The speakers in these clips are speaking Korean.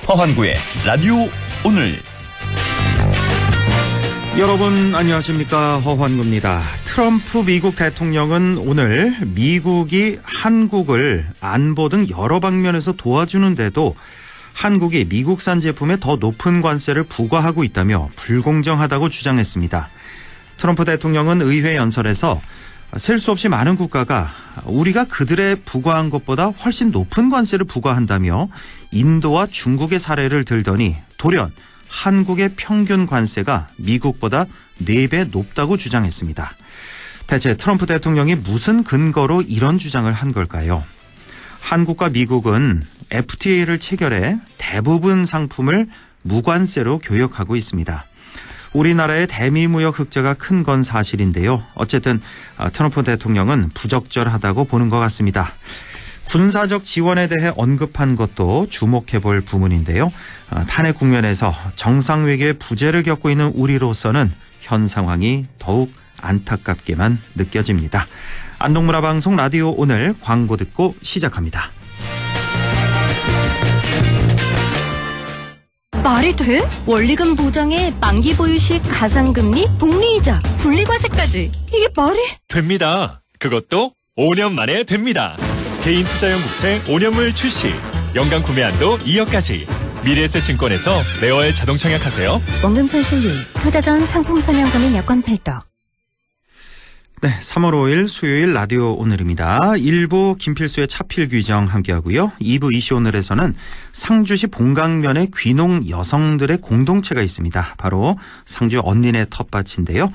허환구의 라디오 오늘. 여러분 안녕하십니까, 허환구입니다. 트럼프 미국 대통령은 오늘 미국이 한국을 안보 등 여러 방면에서 도와주는데도 한국이 미국산 제품에 더 높은 관세를 부과하고 있다며 불공정하다고 주장했습니다. 트럼프 대통령은 의회 연설에서 셀 수 없이 많은 국가가 우리가 그들의 부과한 것보다 훨씬 높은 관세를 부과한다며 인도와 중국의 사례를 들더니 돌연 한국의 평균 관세가 미국보다 4배 높다고 주장했습니다. 대체 트럼프 대통령이 무슨 근거로 이런 주장을 한 걸까요? 한국과 미국은 FTA를 체결해 대부분 상품을 무관세로 교역하고 있습니다. 우리나라의 대미무역 흑자가 큰 건 사실인데요. 어쨌든 트럼프 대통령은 부적절하다고 보는 것 같습니다. 군사적 지원에 대해 언급한 것도 주목해 볼 부분인데요. 탄핵 국면에서 정상 외교의 부재를 겪고 있는 우리로서는 현 상황이 더욱 안타깝게만 느껴집니다. 안동문화방송 라디오 오늘 광고 듣고 시작합니다. 말이 돼? 원리금 보장에 만기 보유식 가상금리, 복리이자, 분리과세까지. 이게 말이? 됩니다. 그것도 5년 만에 됩니다. 개인 투자용 국채 5년물 출시. 연간 구매 한도 2억까지. 미래에셋증권에서 매월 자동 청약하세요. 원금손 실리, 투자 전 상품 설명 서민 여권 필독. 네, 3월 5일 수요일 라디오 오늘입니다. 1부 김필수의 차필 규정 함께하고요. 2부 이슈 오늘에서는 상주시 봉강면에 귀농 여성들의 공동체가 있습니다. 바로 상주 언니네 텃밭인데요.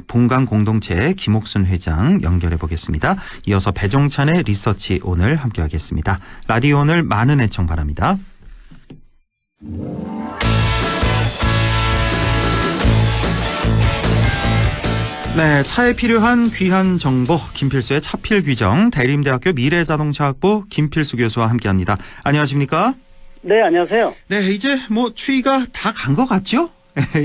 봉강 공동체 김옥순 회장 연결해 보겠습니다. 이어서 배종찬의 리서치 오늘 함께하겠습니다. 라디오 오늘 많은 애청 바랍니다. 네, 차에 필요한 귀한 정보 김필수의 차필 규정, 대림대학교 미래자동차학부 김필수 교수와 함께합니다. 안녕하십니까? 네, 안녕하세요. 네, 이제 추위가 다 간 것 같죠?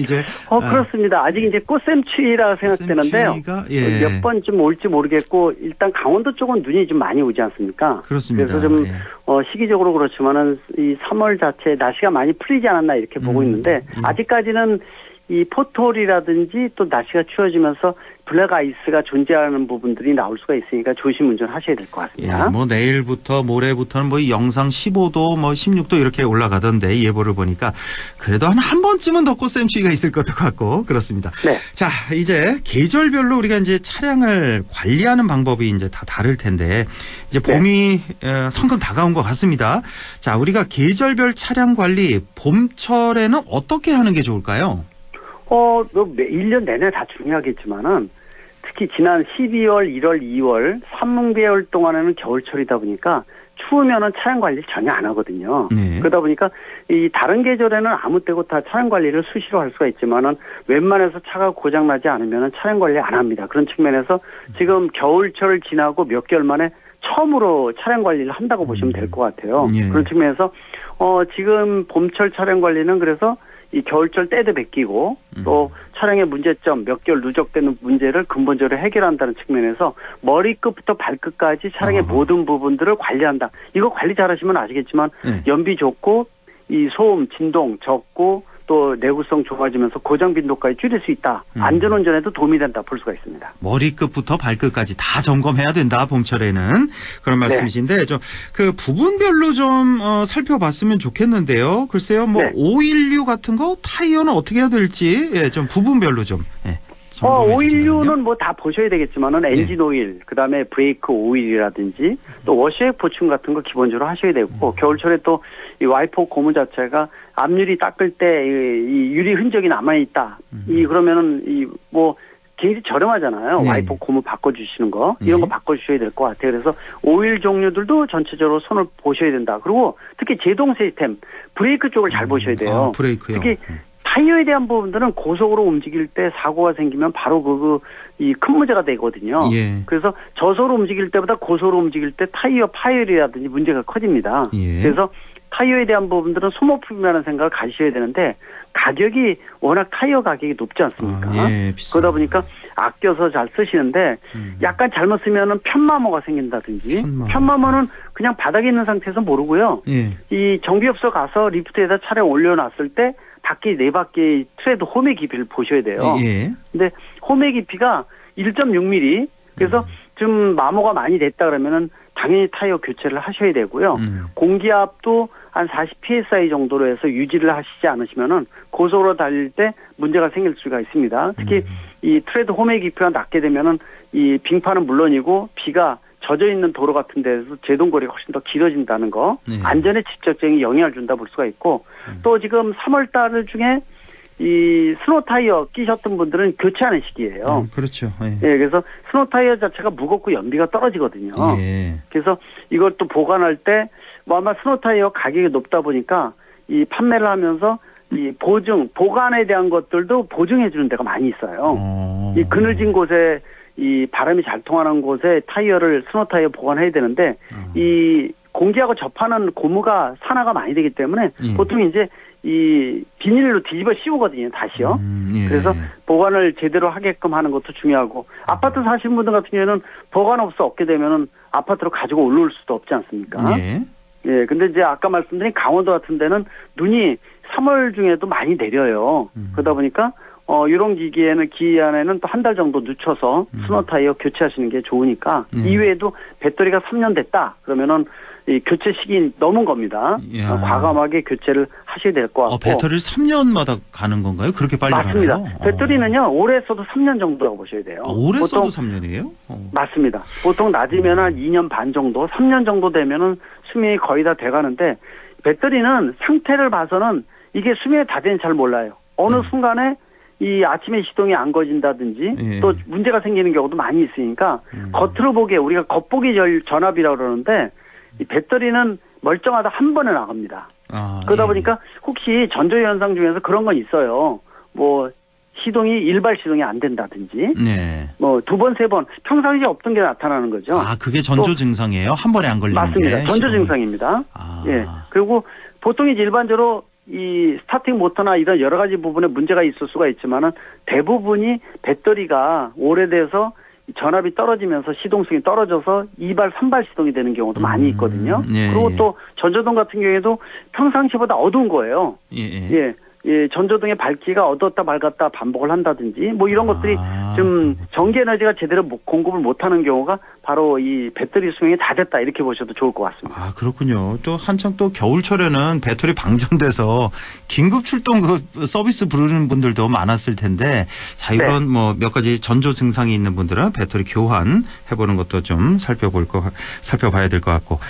이제 그렇습니다. 아직 이제 꽃샘 추위라 생각되는데요. 예. 몇 번쯤 올지 모르겠고 일단 강원도 쪽은 눈이 좀 많이 오지 않습니까? 그렇습니다. 그래서 좀 시기적으로 그렇지만은 이 3월 자체 날씨가 많이 풀리지 않았나 이렇게 보고 있는데 아직까지는 이 포털이라든지 또 날씨가 추워지면서 블랙 아이스가 존재하는 부분들이 나올 수가 있으니까 조심 운전하셔야 될 것 같습니다. 예, 내일부터 모레부터는 영상 15도 16도 이렇게 올라가던데 예보를 보니까 그래도 한 번쯤은 더 꽃샘추위가 있을 것도 같고 그렇습니다. 네. 자, 이제 계절별로 우리가 이제 차량을 관리하는 방법이 이제 다 다를 텐데 이제 봄이 성큼 다가온 것 같습니다. 자, 우리가 계절별 차량 관리 봄철에는 어떻게 하는 게 좋을까요? 1년 내내 다 중요하겠지만은 특히 지난 12월, 1월, 2월, 3분기월 동안에는 겨울철이다 보니까 추우면은 차량 관리를 전혀 안 하거든요. 네. 그러다 보니까 이 다른 계절에는 아무 때고 다 차량 관리를 수시로 할 수가 있지만은 웬만해서 차가 고장 나지 않으면은 차량 관리 안 합니다. 그런 측면에서 지금 겨울철을 지나고 몇 개월 만에 처음으로 차량 관리를 한다고 보시면 될 것 같아요. 네. 그런 측면에서 지금 봄철 차량 관리는 그래서 이 겨울철 때도 베끼고 또 차량의 문제점 몇 개월 누적되는 문제를 근본적으로 해결한다는 측면에서 머리끝부터 발끝까지 차량의 모든 부분들을 관리한다. 이거 관리 잘하시면 아시겠지만 연비 좋고 이 소음, 진동 적고 또 내구성 좋아지면서 고장 빈도까지 줄일 수 있다. 안전운전에도 도움이 된다 볼 수가 있습니다. 머리끝부터 발끝까지 다 점검해야 된다, 봄철에는. 그런 말씀이신데 좀 그 부분별로 좀 살펴봤으면 좋겠는데요. 글쎄요, 516 같은 거 타이어는 어떻게 해야 될지 좀 부분별로 좀. 516는 다 보셔야 되겠지만은 엔진 오일, 그다음에 브레이크 오일이라든지 또 워셔액 보충 같은 거 기본적으로 하셔야 되고 겨울철에 또 이 와이퍼 고무 자체가 앞유리 닦을 때 이 유리 흔적이 남아 있다. 그러면은 굉장히 저렴하잖아요. 와이퍼 고무 바꿔주시는 거 이런 거 바꿔주셔야 될 것 같아요. 그래서 오일 종류들도 전체적으로 손을 보셔야 된다. 그리고 특히 제동 시스템 브레이크 쪽을 잘 보셔야 돼요. 브레이크요. 특히 타이어에 대한 부분들은 고속으로 움직일 때 사고가 생기면 바로 이 큰 문제가 되거든요. 예. 그래서 저속으로 움직일 때보다 고속으로 움직일 때 타이어 파열이라든지 문제가 커집니다. 예. 그래서 타이어에 대한 부분들은 소모품이라는 생각을 가지셔야 되는데 가격이 워낙 타이어 가격이 높지 않습니까? 그러다 보니까 아껴서 잘 쓰시는데 약간 잘못 쓰면은 편마모가 생긴다든지 편마모는 그냥 바닥에 있는 상태에서 모르고요. 예. 이 정비업소 가서 리프트에다 차량 올려놨을 때 바퀴 네 바퀴 트레드 홈의 깊이를 보셔야 돼요. 예. 근데 홈의 깊이가 1.6mm 그래서 좀 마모가 많이 됐다 그러면은 당연히 타이어 교체를 하셔야 되고요. 공기압도 한 40 psi 정도로 해서 유지를 하시지 않으시면은 고속으로 달릴 때 문제가 생길 수가 있습니다. 특히 이 트레드 홈의 깊이가 낮게 되면은 이 빙판은 물론이고 비가 젖어 있는 도로 같은 데서 제동거리가 훨씬 더 길어진다는 거, 네. 안전에 직접적인 영향을 준다 볼 수가 있고, 또 지금 3월 달 중에 이 스노우 타이어 끼셨던 분들은 교체하는 시기예요. 그렇죠. 예. 예, 그래서 스노우 타이어 자체가 무겁고 연비가 떨어지거든요. 예. 그래서 이걸 또 보관할 때 뭐 아마 스노우 타이어 가격이 높다 보니까 이 판매를 하면서 이 보관에 대한 것들도 보증해 주는 데가 많이 있어요. 이 그늘진 곳에 이 바람이 잘 통하는 곳에 타이어를 스노우 타이어 보관해야 되는데 이 공기하고 접하는 고무가 산화가 많이 되기 때문에 보통 이제 이 비닐로 뒤집어 씌우거든요, 다시요. 예. 그래서 보관을 제대로 하게끔 하는 것도 중요하고, 아파트 사시는 분들 같은 경우에는 보관업소 없게 되면은 아파트로 가지고 올라올 수도 없지 않습니까? 예. 예, 근데 이제 아까 말씀드린 강원도 같은 데는 눈이 3월 중에도 많이 내려요. 그러다 보니까 이런 기간에는 또 한 달 정도 늦춰서 스노우 타이어 교체하시는 게 좋으니까 이외에도 배터리가 3년 됐다 그러면은 이 교체 시기 넘은 겁니다. 야. 과감하게 교체를 하셔야 될 것 같고. 배터리를 3년마다 가는 건가요? 그렇게 빨리 맞습니다. 가나요? 배터리는요, 오래 써도 3년 정도라고 보셔야 돼요. 오래 보통, 써도 3년이에요? 맞습니다. 보통 낮으면 한 2년 반 정도, 3년 정도 되면은 수명이 거의 다 돼가는데, 배터리는 상태를 봐서는 이게 수명이 다 되는지 잘 몰라요. 어느 순간에 이 아침에 시동이 안 꺼진다든지 또 문제가 생기는 경우도 많이 있으니까 겉으로 보기에 우리가 겉보기 전압이라고 그러는데 이 배터리는 멀쩡하다 한 번에 나갑니다. 그러다 보니까 혹시 전조현상 중에서 그런 건 있어요. 뭐 시동이 일발 시동이 안 된다든지 네. 뭐 두 번, 세 번 평상시에 없던 게 나타나는 거죠. 그게 전조 증상이에요? 한 번에 안 걸리는 맞습니다. 게? 전조 증상입니다. 예. 그리고 보통 이제 일반적으로 이 스타팅 모터나 이런 여러 가지 부분에 문제가 있을 수가 있지만은 대부분이 배터리가 오래돼서 전압이 떨어지면서 시동성이 떨어져서 2발, 3발 시동이 되는 경우도 많이 있거든요. 예, 그리고 또 전조등 같은 경우에도 평상시보다 어두운 거예요. 예. 전조등의 밝기가 어두웠다 밝았다 반복을 한다든지 뭐 이런 것들이 좀 전기 에너지가 제대로 공급을 못하는 경우가 바로 이 배터리 수명이 다 됐다 이렇게 보셔도 좋을 것 같습니다. 그렇군요. 또 한창 또 겨울철에는 배터리 방전돼서 긴급 출동 그 서비스 부르는 분들도 많았을 텐데 자 이런 뭐 몇 가지 전조 증상이 있는 분들은 배터리 교환 해보는 것도 좀 살펴봐야 될 것 같고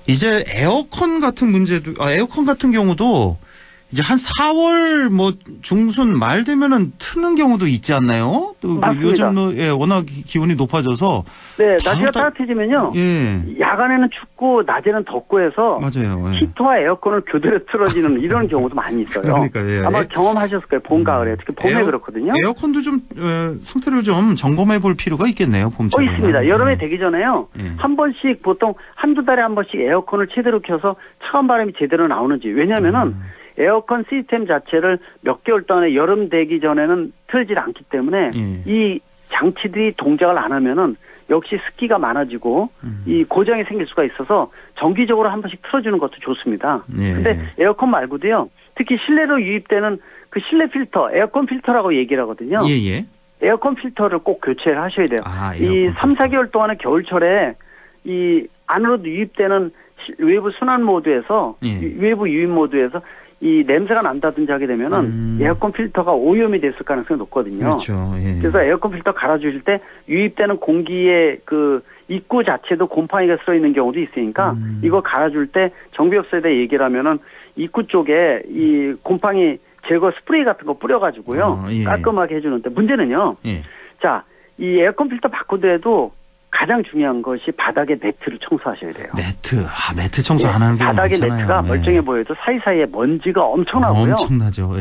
이제 에어컨 같은 문제도 에어컨 같은 경우도 이제 한 4월 뭐 중순 말 되면은 트는 경우도 있지 않나요? 또 맞습니다. 요즘 워낙 기온이 높아져서 네, 날씨가 따뜻해지면요. 야간에는 춥고 낮에는 덥고 해서 맞아요. 히터와 에어컨을 교대로 틀어지는 이런 경우도 많이 있어요. 그러니까 아마 경험하셨을 거예요. 봄, 가을에 특히 봄에 그렇거든요. 에어컨도 좀 상태를 좀 점검해 볼 필요가 있겠네요. 봄철에. 있습니다. 여름에 되기 전에요. 한 번씩 보통 한두 달에 한 번씩 에어컨을 최대로 켜서 차가운 바람이 제대로 나오는지. 왜냐하면은 에어컨 시스템 자체를 몇 개월 동안에 여름 되기 전에는 틀지 않기 때문에 이 장치들이 동작을 안 하면은 역시 습기가 많아지고 이 고장이 생길 수가 있어서 정기적으로 한 번씩 틀어주는 것도 좋습니다. 근데 에어컨 말고도요. 특히 실내로 유입되는 그 실내 필터, 에어컨 필터라고 얘기를 하거든요. 에어컨 필터를 꼭 교체를 하셔야 돼요. 이 3, 4개월 동안의 겨울철에 이 안으로 유입되는 외부 순환 모드에서 외부 유입 모드에서 이 냄새가 난다든지 하게 되면은 에어컨 필터가 오염이 됐을 가능성이 높거든요. 그렇죠. 그래서 에어컨 필터 갈아주실 때 유입되는 공기의 그 입구 자체도 곰팡이가 쓸어 있는 경우도 있으니까 이거 갈아줄 때 정비업소에다 얘기를 하면은 입구 쪽에 이 곰팡이 제거 스프레이 같은 거 뿌려가지고요. 깔끔하게 해주는데 문제는요. 자, 이 에어컨 필터 바꾸더라도 가장 중요한 것이 바닥에 매트를 청소하셔야 돼요. 매트 청소 안 하는 게 바닥에 많잖아요. 매트가 멀쩡해 보여도 사이사이에 먼지가 엄청나고요. 엄청나죠.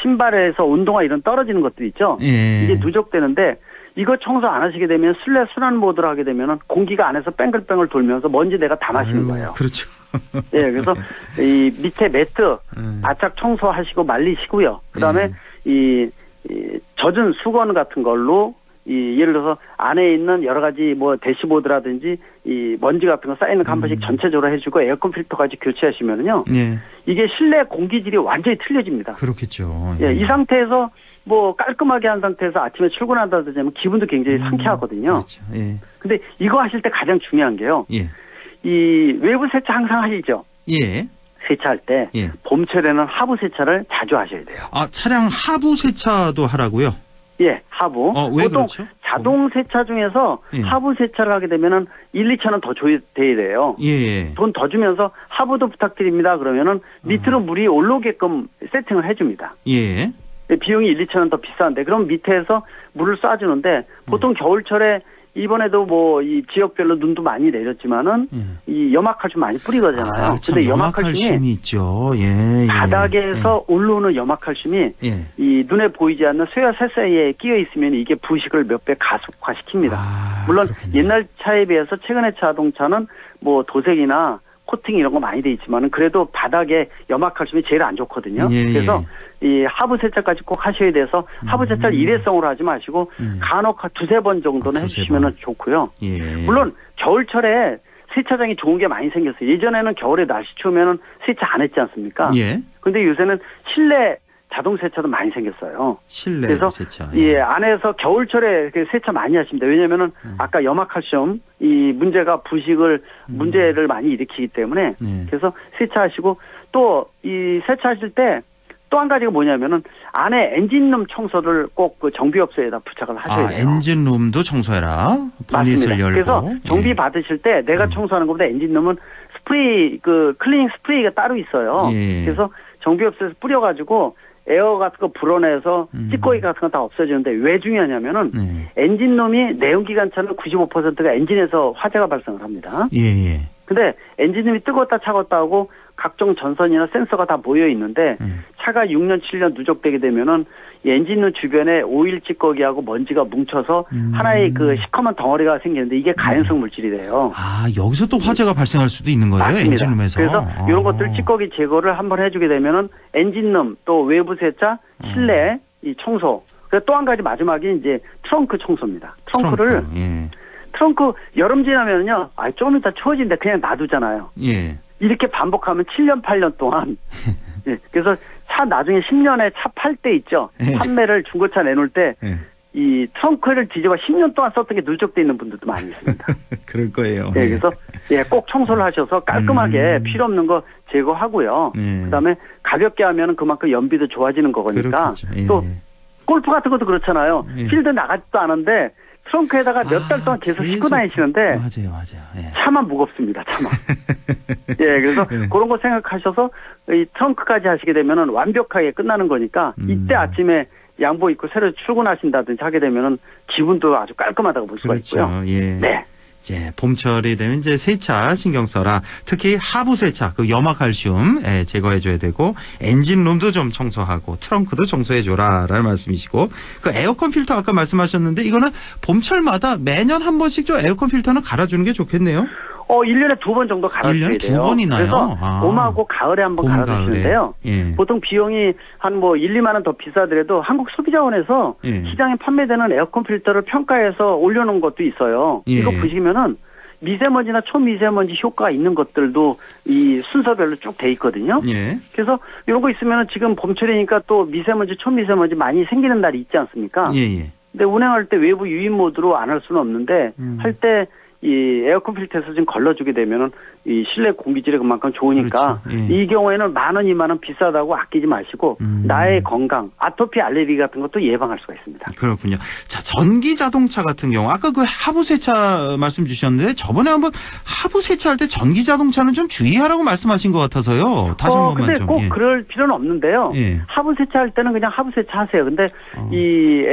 신발에서 운동화 이런 떨어지는 것들 있죠. 이게 누적되는데 이거 청소 안 하시게 되면 실내 순환 모드로 하게 되면 공기가 안에서 뺑글뺑글 돌면서 먼지 내가 다 마시는 거예요. 그렇죠. 그래서 이 밑에 매트 바짝 청소하시고 말리시고요. 그다음에 이 젖은 수건 같은 걸로 예를 들어서 안에 있는 여러 가지 뭐 대시보드라든지 이 먼지 같은 거 쌓이는 거 한 번씩 전체적으로 해주고 에어컨 필터까지 교체하시면은요. 예. 이게 실내 공기질이 완전히 틀려집니다. 그렇겠죠. 예, 이 상태에서 뭐 깔끔하게 한 상태에서 아침에 출근한다든지 하면 기분도 굉장히 상쾌하거든요. 그렇죠. 예. 근데 이거 하실 때 가장 중요한 게요. 예. 이 외부 세차 항상 하시죠. 예. 세차할 때 예. 봄철에는 하부 세차를 자주 하셔야 돼요. 아, 차량 하부 세차도 하라고요? 예, 하부. 왜 보통 그렇죠? 자동 세차 중에서 예. 하부 세차를 하게 되면은 1, 2천원 더 줘야 돼요. 예. 돈 더 주면서 하부도 부탁드립니다. 그러면은 밑으로 물이 올라오게끔 세팅을 해줍니다. 예. 비용이 1, 2천원 더 비싼데 그럼 밑에서 물을 쏴주는데 보통 겨울철에 이번에도 뭐 이 지역별로 눈도 많이 내렸지만은 이 염화칼슘 많이 뿌리거든요. 근데 염화칼슘이 있죠. 예. 바닥에서 올라오는 염화칼슘이 예. 이 눈에 보이지 않는 쇠와 쇠 사이에 끼어 있으면 이게 부식을 몇 배 가속화시킵니다. 물론 그렇겠네요. 옛날 차에 비해서 최근의 자동차는 뭐 도색이나 코팅 이런 거 많이 돼 있지만은 그래도 바닥에 염화칼슘이 제일 안 좋거든요. 예, 그래서 이 하부 세차까지 꼭 하셔야 돼서 하부 세차를 일회성으로 하지 마시고 간혹 두세 번 정도는 해주시면 좋고요. 예. 물론 겨울철에 세차장이 좋은 게 많이 생겼어요. 예전에는 겨울에 날씨 추우면은 세차 안 했지 않습니까? 예. 근데 요새는 실내 자동 세차도 많이 생겼어요. 실내 그래서 세차. 예, 안에서 겨울철에 세차 많이 하십니다. 왜냐면은 아까 염화칼슘 이 문제가 부식을 문제를 많이 일으키기 때문에 그래서 세차하시고 또 이 세차하실 때 또 한 가지가 뭐냐면은 안에 엔진룸 청소를 꼭 그 정비업소에다 부착을 하셔야 돼요. 엔진룸도 청소해라. 맞습니다. 열고. 그래서 정비 받으실 때 내가 청소하는 것보다 엔진룸은 스프레이 그 클리닝 스프레이가 따로 있어요. 예. 그래서 정비업소에서 뿌려가지고 에어 같은 거 불어내서 찌꺼기 같은 거 다 없어지는데 왜 중요하냐면은 엔진룸이 내연기관차는 95%가 엔진에서 화재가 발생을 합니다. 예. 근데 엔진룸이 뜨겁다 차갑다 하고 각종 전선이나 센서가 다 모여 있는데 차가 6년 7년 누적되게 되면은 이 엔진룸 주변에 오일 찌꺼기하고 먼지가 뭉쳐서 하나의 그 시커먼 덩어리가 생기는데 이게 가연성 물질이래요. 아, 여기서 또 화재가 발생할 수도 있는 거예요? 맞습니다. 엔진룸에서. 그래서 이런 것들 찌꺼기 제거를 한번 해주게 되면은 엔진룸 또 외부 세차, 실내 이 청소. 그리고 또 한 가지 마지막에 이제 트렁크 청소입니다. 트렁크를 트렁크 여름 지나면요, 조금 이따 추워진데 그냥 놔두잖아요. 예. 이렇게 반복하면 7년, 8년 동안. 예. 그래서 차 나중에 10년에 차 팔 때 있죠. 판매를 중고차 내놓을 때 이 트렁크를 뒤집어 10년 동안 썼던 게 누적돼 있는 분들도 많이 있습니다. 그럴 거예요. 예, 그래서 꼭 청소를 하셔서 깔끔하게 필요 없는 거 제거하고요. 그다음에 가볍게 하면은 그만큼 연비도 좋아지는 거니까. 또 골프 같은 것도 그렇잖아요. 필드 나가지도 않은데 트렁크에다가 몇 달 동안 계속 싣고 다니시는데 맞아요. 예. 차만 무겁습니다. 차만. 예, 그래서 그런 거 생각하셔서 이 트렁크까지 하시게 되면은 완벽하게 끝나는 거니까 이때 아침에 양복 입고 새로 출근하신다든지 하게 되면은 기분도 아주 깔끔하다고 볼 수가 있고요. 예. 네. 이제 봄철이 되면 이제 세차 신경 써라. 특히 하부 세차, 그 염화칼슘 제거해줘야 되고 엔진룸도 좀 청소하고 트렁크도 청소해줘라라는 말씀이시고 그 에어컨 필터 아까 말씀하셨는데 이거는 봄철마다 매년 한 번씩 좀 에어컨 필터는 갈아주는 게 좋겠네요. 1년에 2번 정도 갈아주셔야 돼요. 1년에 2번이나요? 그래서 봄하고 가을에 한번 갈아주시는데요. 예. 보통 비용이 한 뭐 1, 2만 원 더 비싸더라도 한국소비자원에서 시장에 판매되는 에어컨 필터를 평가해서 올려놓은 것도 있어요. 이거 보시면은 미세먼지나 초미세먼지 효과가 있는 것들도 이 순서별로 쭉 돼 있거든요. 그래서 이런 거 있으면은 지금 봄철이니까 또 미세먼지, 초미세먼지 많이 생기는 날이 있지 않습니까? 근데 운행할 때 외부 유인 모드로 안 할 수는 없는데 할 때 이 에어컨 필터에서 좀 걸러주게 되면은 이 실내 공기질이 그만큼 좋으니까 이 경우에는 10,000원, 20,000원 비싸다고 아끼지 마시고 나의 건강, 아토피 알레르기 같은 것도 예방할 수가 있습니다. 그렇군요. 자, 전기 자동차 같은 경우 아까 그 하부 세차 말씀 주셨는데 저번에 한번 하부 세차할 때 전기 자동차는 좀 주의하라고 말씀하신 것 같아서요. 다시 한 번만 근데 좀. 꼭 그럴 필요는 없는데요. 하부 세차할 때는 그냥 하부 세차하세요. 근데 이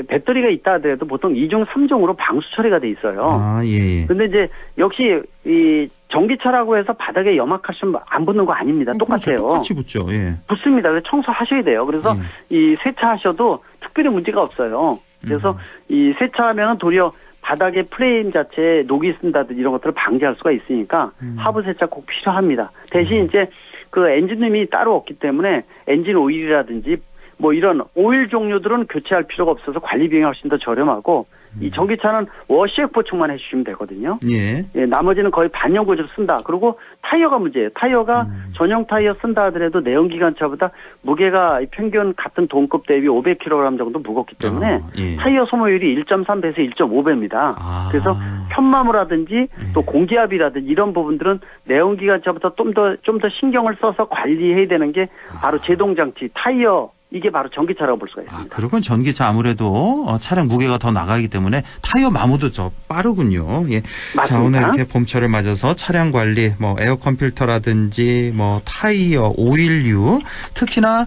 배터리가 있다 하더라도 보통 2중, 3중으로 방수 처리가 돼 있어요. 근데 이제 역시 이 전기차라고 해서 바닥에 염화칼슘 안 붙는 거 아닙니다. 똑같아요. 똑같이 붙죠. 붙습니다. 그래서 청소하셔야 돼요. 그래서 이 세차하셔도 특별히 문제가 없어요. 그래서 이 세차하면 도리어 바닥에 프레임 자체에 녹이 쓴다든지 이런 것들을 방지할 수가 있으니까 하부 세차 꼭 필요합니다. 대신 이제 그 엔진룸이 따로 없기 때문에 엔진 오일이라든지 뭐 이런 오일 종류들은 교체할 필요가 없어서 관리 비용이 훨씬 더 저렴하고 이 전기차는 워시액 보충만 해주시면 되거든요. 예. 예, 나머지는 거의 반영구조로 쓴다. 그리고 타이어가 문제예요. 타이어가 전용 타이어 쓴다 하더라도 내연기관차보다 무게가 평균 같은 동급 대비 500kg 정도 무겁기 때문에 예. 타이어 소모율이 1.3배에서 1.5배입니다. 그래서 편마모라든지 또 공기압이라든지 이런 부분들은 내연기관차보다 좀 더 신경을 써서 관리해야 되는 게 바로 제동장치, 타이어 이게 바로 전기차라고 볼 수가 있습니다. 그러면 전기차 아무래도 차량 무게가 더 나가기 때문에 타이어 마모도 더 빠르군요. 예. 맞습니다. 자, 오늘 이렇게 봄철을 맞아서 차량 관리, 뭐 에어컨 필터라든지 뭐 타이어, 오일류, 특히나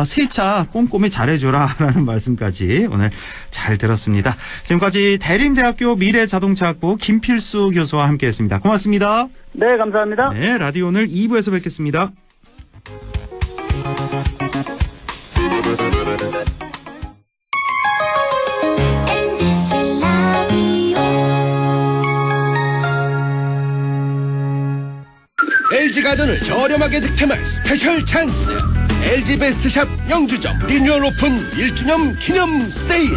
세차 꼼꼼히 잘해줘라라는 말씀까지 오늘 잘 들었습니다. 지금까지 대림대학교 미래자동차학부 김필수 교수와 함께했습니다. 고맙습니다. 네, 감사합니다. 네, 라디오 오늘 2부에서 뵙겠습니다. LG가전을 저렴하게 득템할 스페셜 찬스 LG베스트샵 영주점 리뉴얼 오픈 1주년 기념 세일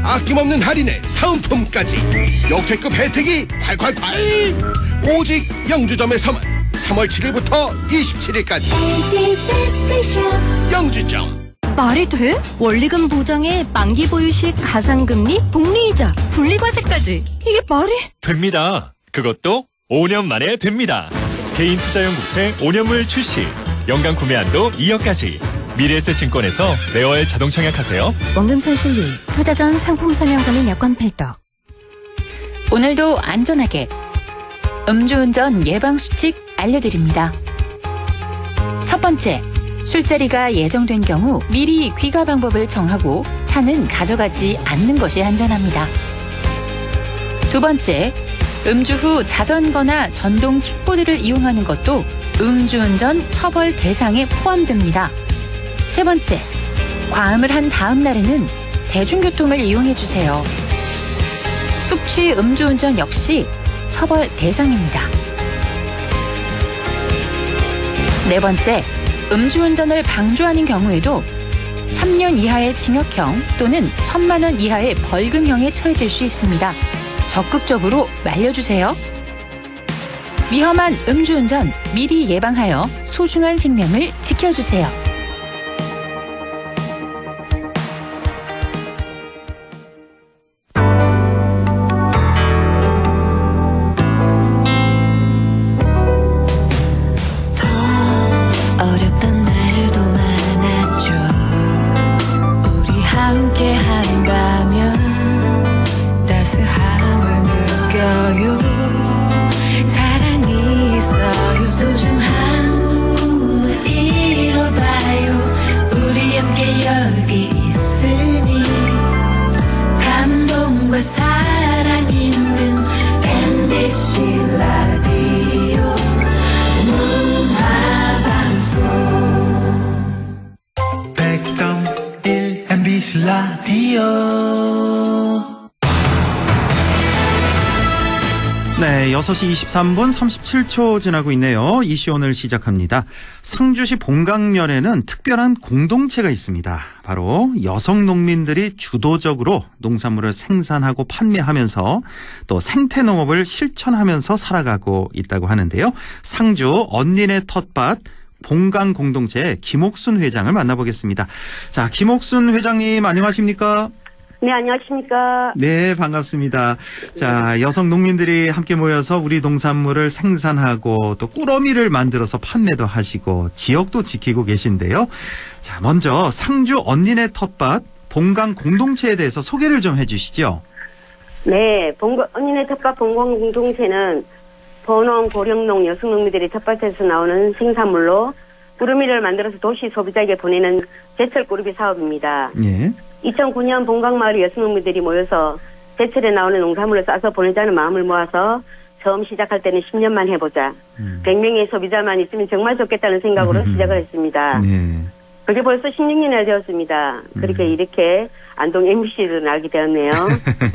아낌없는 할인에 사은품까지 역대급 혜택이 콸콸콸 오직 영주점에서만 3월 7일부터 27일까지 LG베스트샵 영주점. 말이 돼? 원리금 보장에 만기 보유식 가상금리, 복리이자, 분리과세까지. 이게 말이? 됩니다. 그것도 5년 만에 됩니다. 개인 투자용 국채 5년물 출시. 연간 구매한도 2억까지. 미래에셋증권에서 레어엘 자동 청약하세요. 원금손 실리, 투자 전 상품 설명 서민 여권 필독. 오늘도 안전하게 음주운전 예방수칙 알려드립니다. 첫 번째, 술자리가 예정된 경우 미리 귀가 방법을 정하고 차는 가져가지 않는 것이 안전합니다. 두 번째, 음주 후 자전거나 전동 킥보드를 이용하는 것도 음주운전 처벌 대상에 포함됩니다. 세 번째, 과음을 한 다음 날에는 대중교통을 이용해주세요. 숙취 음주운전 역시 처벌 대상입니다. 네 번째, 음주운전을 방조하는 경우에도 3년 이하의 징역형 또는 1,000만 원 이하의 벌금형에 처해질 수 있습니다. 적극적으로 말려주세요. 위험한 음주운전 미리 예방하여 소중한 생명을 지켜주세요. 어렵던 날도 많았죠. 우리 함께 한다면 따스함을 느껴요. 사랑이 있어요. 소중한 꿈을 이뤄봐요. 우리 함께 여기 있으니 감동과 사랑 있는 MBC 라디오 문화방송 100.1 MBC 라디오. 네, 6시 23분 37초 지나고 있네요. 이슈 오늘 시작합니다. 상주시 봉강면에는 특별한 공동체가 있습니다. 바로 여성 농민들이 주도적으로 농산물을 생산하고 판매하면서 또 생태농업을 실천하면서 살아가고 있다고 하는데요. 상주 언니네 텃밭 봉강 공동체 김옥순 회장을 만나보겠습니다. 자, 김옥순 회장님 안녕하십니까? 네, 안녕하십니까. 네, 반갑습니다. 자, 여성 농민들이 함께 모여서 우리 농산물을 생산하고 또 꾸러미를 만들어서 판매도 하시고 지역도 지키고 계신데요. 자, 먼저 상주 언니네 텃밭 봉강 공동체에 대해서 소개를 좀 해주시죠. 네, 언니네 텃밭 봉강 공동체는 번원 고령농 여성 농민들이 텃밭에서 나오는 생산물로 꾸러미를 만들어서 도시 소비자에게 보내는 제철 꾸러미 사업입니다. 예. 2009년 봉강마을 여성농민들이 모여서 제철에 나오는 농산물을 싸서 보내자는 마음을 모아서 처음 시작할 때는 10년만 해보자. 100명의 소비자만 있으면 정말 좋겠다는 생각으로 시작을 했습니다. 네. 그게 벌써 16년이 되었습니다. 그렇게 이렇게 안동 MBC를 나게 되었네요.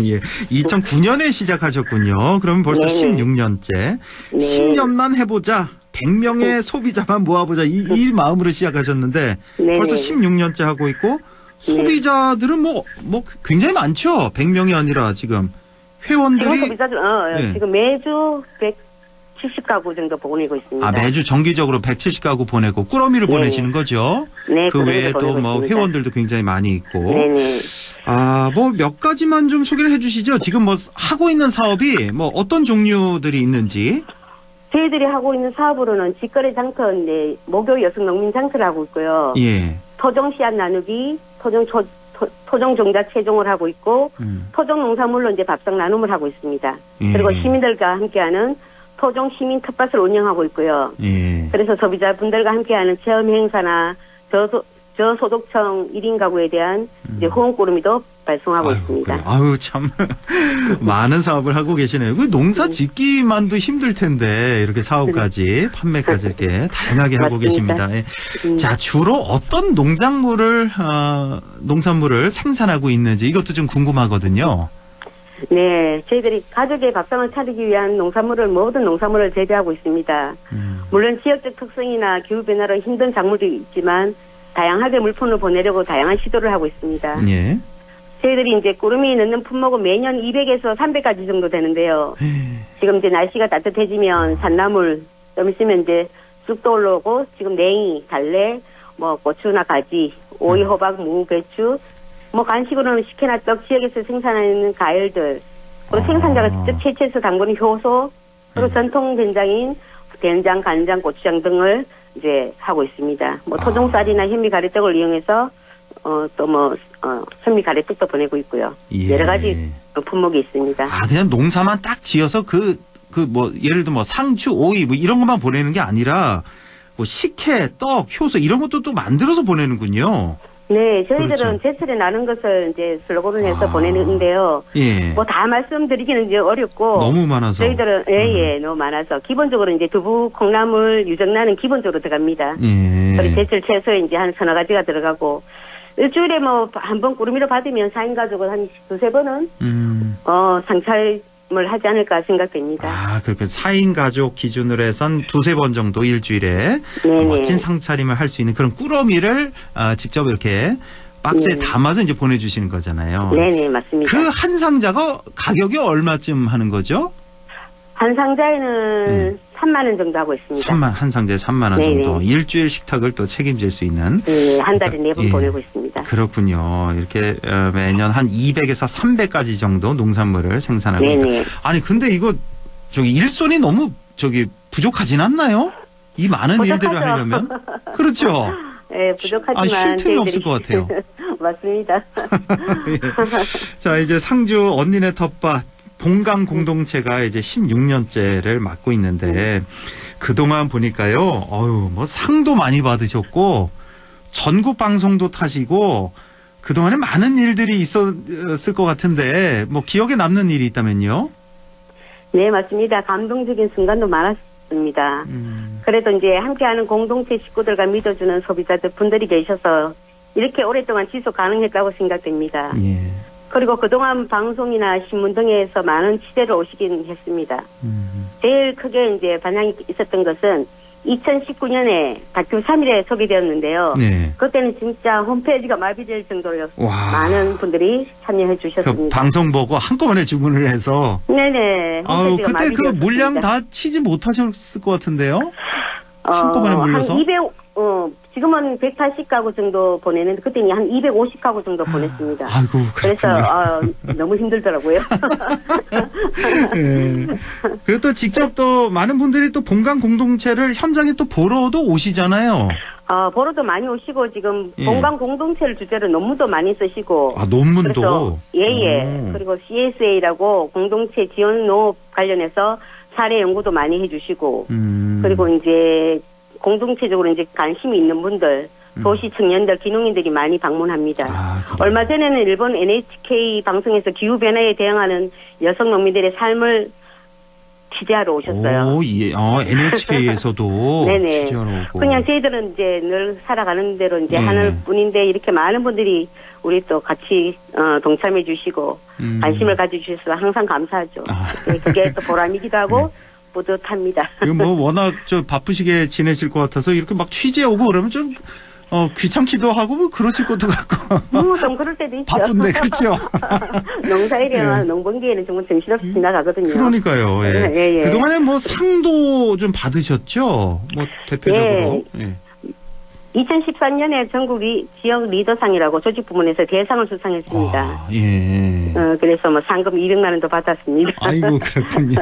예, 2009년에 시작하셨군요. 그럼 벌써 네네. 16년째. 네. 10년만 해보자. 100명의 소비자만 모아보자 이 마음으로 시작하셨는데 네네. 벌써 16년째 하고 있고 소비자들은 뭐 굉장히 많죠. 100명이 아니라 지금 회원들이 소비자들 네. 지금 매주 170가구 정도 보내고 있습니다. 아, 매주 정기적으로 170가구 보내고 꾸러미를 네. 보내시는 거죠? 네, 그 꾸러미를 외에도 보내고 뭐 있습니다. 회원들도 굉장히 많이 있고. 네네. 아, 뭐 몇 가지만 좀 소개를 해 주시죠. 지금 뭐 하고 있는 사업이 뭐 어떤 종류들이 있는지. 저희들이 하고 있는 사업으로는 직거래 장터, 이제 목요 여성 농민 장터를 하고 있고요. 예. 토종 씨앗 나누기, 토종 종자 채종을 하고 있고, 토종 농산물로 이제 밥상 나눔을 하고 있습니다. 예. 그리고 시민들과 함께하는 토종 시민 텃밭을 운영하고 있고요. 예. 그래서 소비자분들과 함께하는 체험 행사나 저소득층 1인 가구에 대한 이제 후원 꾸러미도 발송하고 있습니다. 그래. 아유, 참 많은 사업을 하고 계시네요. 그 농사 짓기만도 힘들 텐데 이렇게 사업까지 판매까지 이렇게 다양하게 하고 계십니다. 예. 자, 주로 어떤 농산물을 생산하고 있는지 이것도 좀 궁금하거든요. 네, 저희들이 가족의 밥상을 차리기 위한 모든 농산물을 재배하고 있습니다. 물론 지역적 특성이나 기후변화로 힘든 작물도 있지만 다양하게 물품을 보내려고 다양한 시도를 하고 있습니다. 예. 저희들이 이제 꾸러미 넣는 품목은 매년 200에서 300가지 정도 되는데요. 지금 이제 날씨가 따뜻해지면 산나물, 좀 있으면 이제 쑥도 올라오고 지금 냉이, 달래, 뭐 고추나 가지, 오이, 호박, 무, 배추, 뭐 간식으로는 식혜나 떡, 지역에서 생산하는 과일들, 그리고 생산자가 직접 채취해서 담그는 효소, 그리고 전통 된장인 된장, 간장, 고추장 등을 이제 하고 있습니다. 뭐 토종쌀이나 현미 가래떡을 이용해서 현미 가래떡도 보내고 있고요. 예. 여러 가지 품목이 있습니다. 아, 그냥 농사만 딱 지어서 뭐 예를 들어 뭐 상추, 오이 뭐 이런 것만 보내는 게 아니라 뭐 식혜, 떡, 효소 이런 것도 또 만들어서 보내는군요. 네, 저희들은 그렇죠. 제철에 나는 것을 이제 슬로건을 해서 보내는데요. 예. 뭐 다 말씀드리기는 이제 어렵고. 너무 많아서. 저희들은, 너무 많아서. 기본적으로 이제 두부, 콩나물, 유정란은 기본적으로 들어갑니다. 예. 그리고 제철 채소에 이제 한 서너 가지가 들어가고. 일주일에 뭐 한 번 꾸러미로 받으면 4인 가족은 한 두세 번은, 상차림을 하지 않을까 생각됩니다. 아, 그렇게 4인 가족 기준으로 해선 두세 번 정도 일주일에 네네. 멋진 상차림을 할 수 있는 그런 꾸러미를 직접 이렇게 박스에 담아서 이제 보내주시는 거잖아요. 네네, 맞습니다. 그 한 상자가 가격이 얼마쯤 하는 거죠? 한 상자에는 3만 원 정도 하고 있습니다. 한 상자에 3만 원 네네. 정도. 일주일 식탁을 또 책임질 수 있는. 네, 한 달에 4번 예. 보내고 있습니다. 그렇군요. 이렇게 매년 한 200에서 300가지 정도 농산물을 생산하고 네네. 있다. 아니 근데 이거 일손이 너무 부족하진 않나요? 이 많은 부족하죠. 일들을 하려면 그렇죠. 네, 부족하지만 쉴 틈이 없을 것 같아요. 맞습니다. 예. 자, 이제 상주 언니네 텃밭 봉강 공동체가 이제 16년째를 맡고 있는데 그동안 보니까요. 뭐 상도 많이 받으셨고 전국 방송도 타시고 그동안에 많은 일들이 있었을 것 같은데 뭐 기억에 남는 일이 있다면요? 네, 맞습니다. 감동적인 순간도 많았습니다. 그래도 이제 함께하는 공동체 식구들과 믿어주는 소비자들 분들이 계셔서 이렇게 오랫동안 지속 가능했다고 생각됩니다. 예. 그리고 그동안 방송이나 신문 등에서 많은 취재를 오시긴 했습니다. 제일 크게 이제 반향이 있었던 것은 2019년에 다큐 3일에 소개되었는데요. 네. 그때는 진짜 홈페이지가 마비될 정도로 와. 많은 분들이 참여해 그 주셨습니다. 방송 보고 한꺼번에 주문을 해서 네네. 홈페이지가 그때 그 마비되었습니다. 물량 다 치지 못하셨을 것 같은데요? 한꺼번에 물려서? 한 200, 지금은 180가구 정도 보내는데 그때는 한 250가구 정도 보냈습니다. 아이고, 그래서 너무 힘들더라고요. 예. 그리고 또 직접 또 많은 분들이 또 봉강 공동체를 현장에 또 보러도 오시잖아요. 보러도 많이 오시고 지금 예. 봉강 공동체를 주제로 논문도 많이 쓰시고. 논문도? 그래서 예예. 그리고 CSA라고 공동체 지원 농업 관련해서 사례 연구도 많이 해주시고. 그리고 이제 공동체적으로 이제 관심이 있는 분들, 도시 청년들, 기농인들이 많이 방문합니다. 얼마 전에는 일본 NHK 방송에서 기후 변화에 대응하는 여성 농민들의 삶을 취재하러 오셨어요. 예. NHK에서도 네네. 취재하러 오고. 그냥 저희들은 이제 늘 살아가는 대로 이제 하는 뿐인데 이렇게 많은 분들이 우리 또 같이 동참해 주시고 관심을 가져주셔서 항상 감사하죠. 그게 또 보람이기도 하고 뿌듯합니다. 이거 뭐 워낙 바쁘시게 지내실 것 같아서 이렇게 막 취재 오고 그러면 좀 귀찮기도 하고 뭐 그러실 것도 같고. 좀 그럴 때도 있죠. 바쁜데 그렇죠. 농사일이나 농번기에는 정말 정신없이 지나가거든요. 그러니까요. 예. 예. 그동안에 뭐 상도 좀 받으셨죠? 뭐 대표적으로. 예. 2013년에 전국 지역 리더상이라고 조직 부문에서 대상을 수상했습니다. 예. 그래서 뭐 상금 200만 원도 받았습니다. 아이고 그렇군요.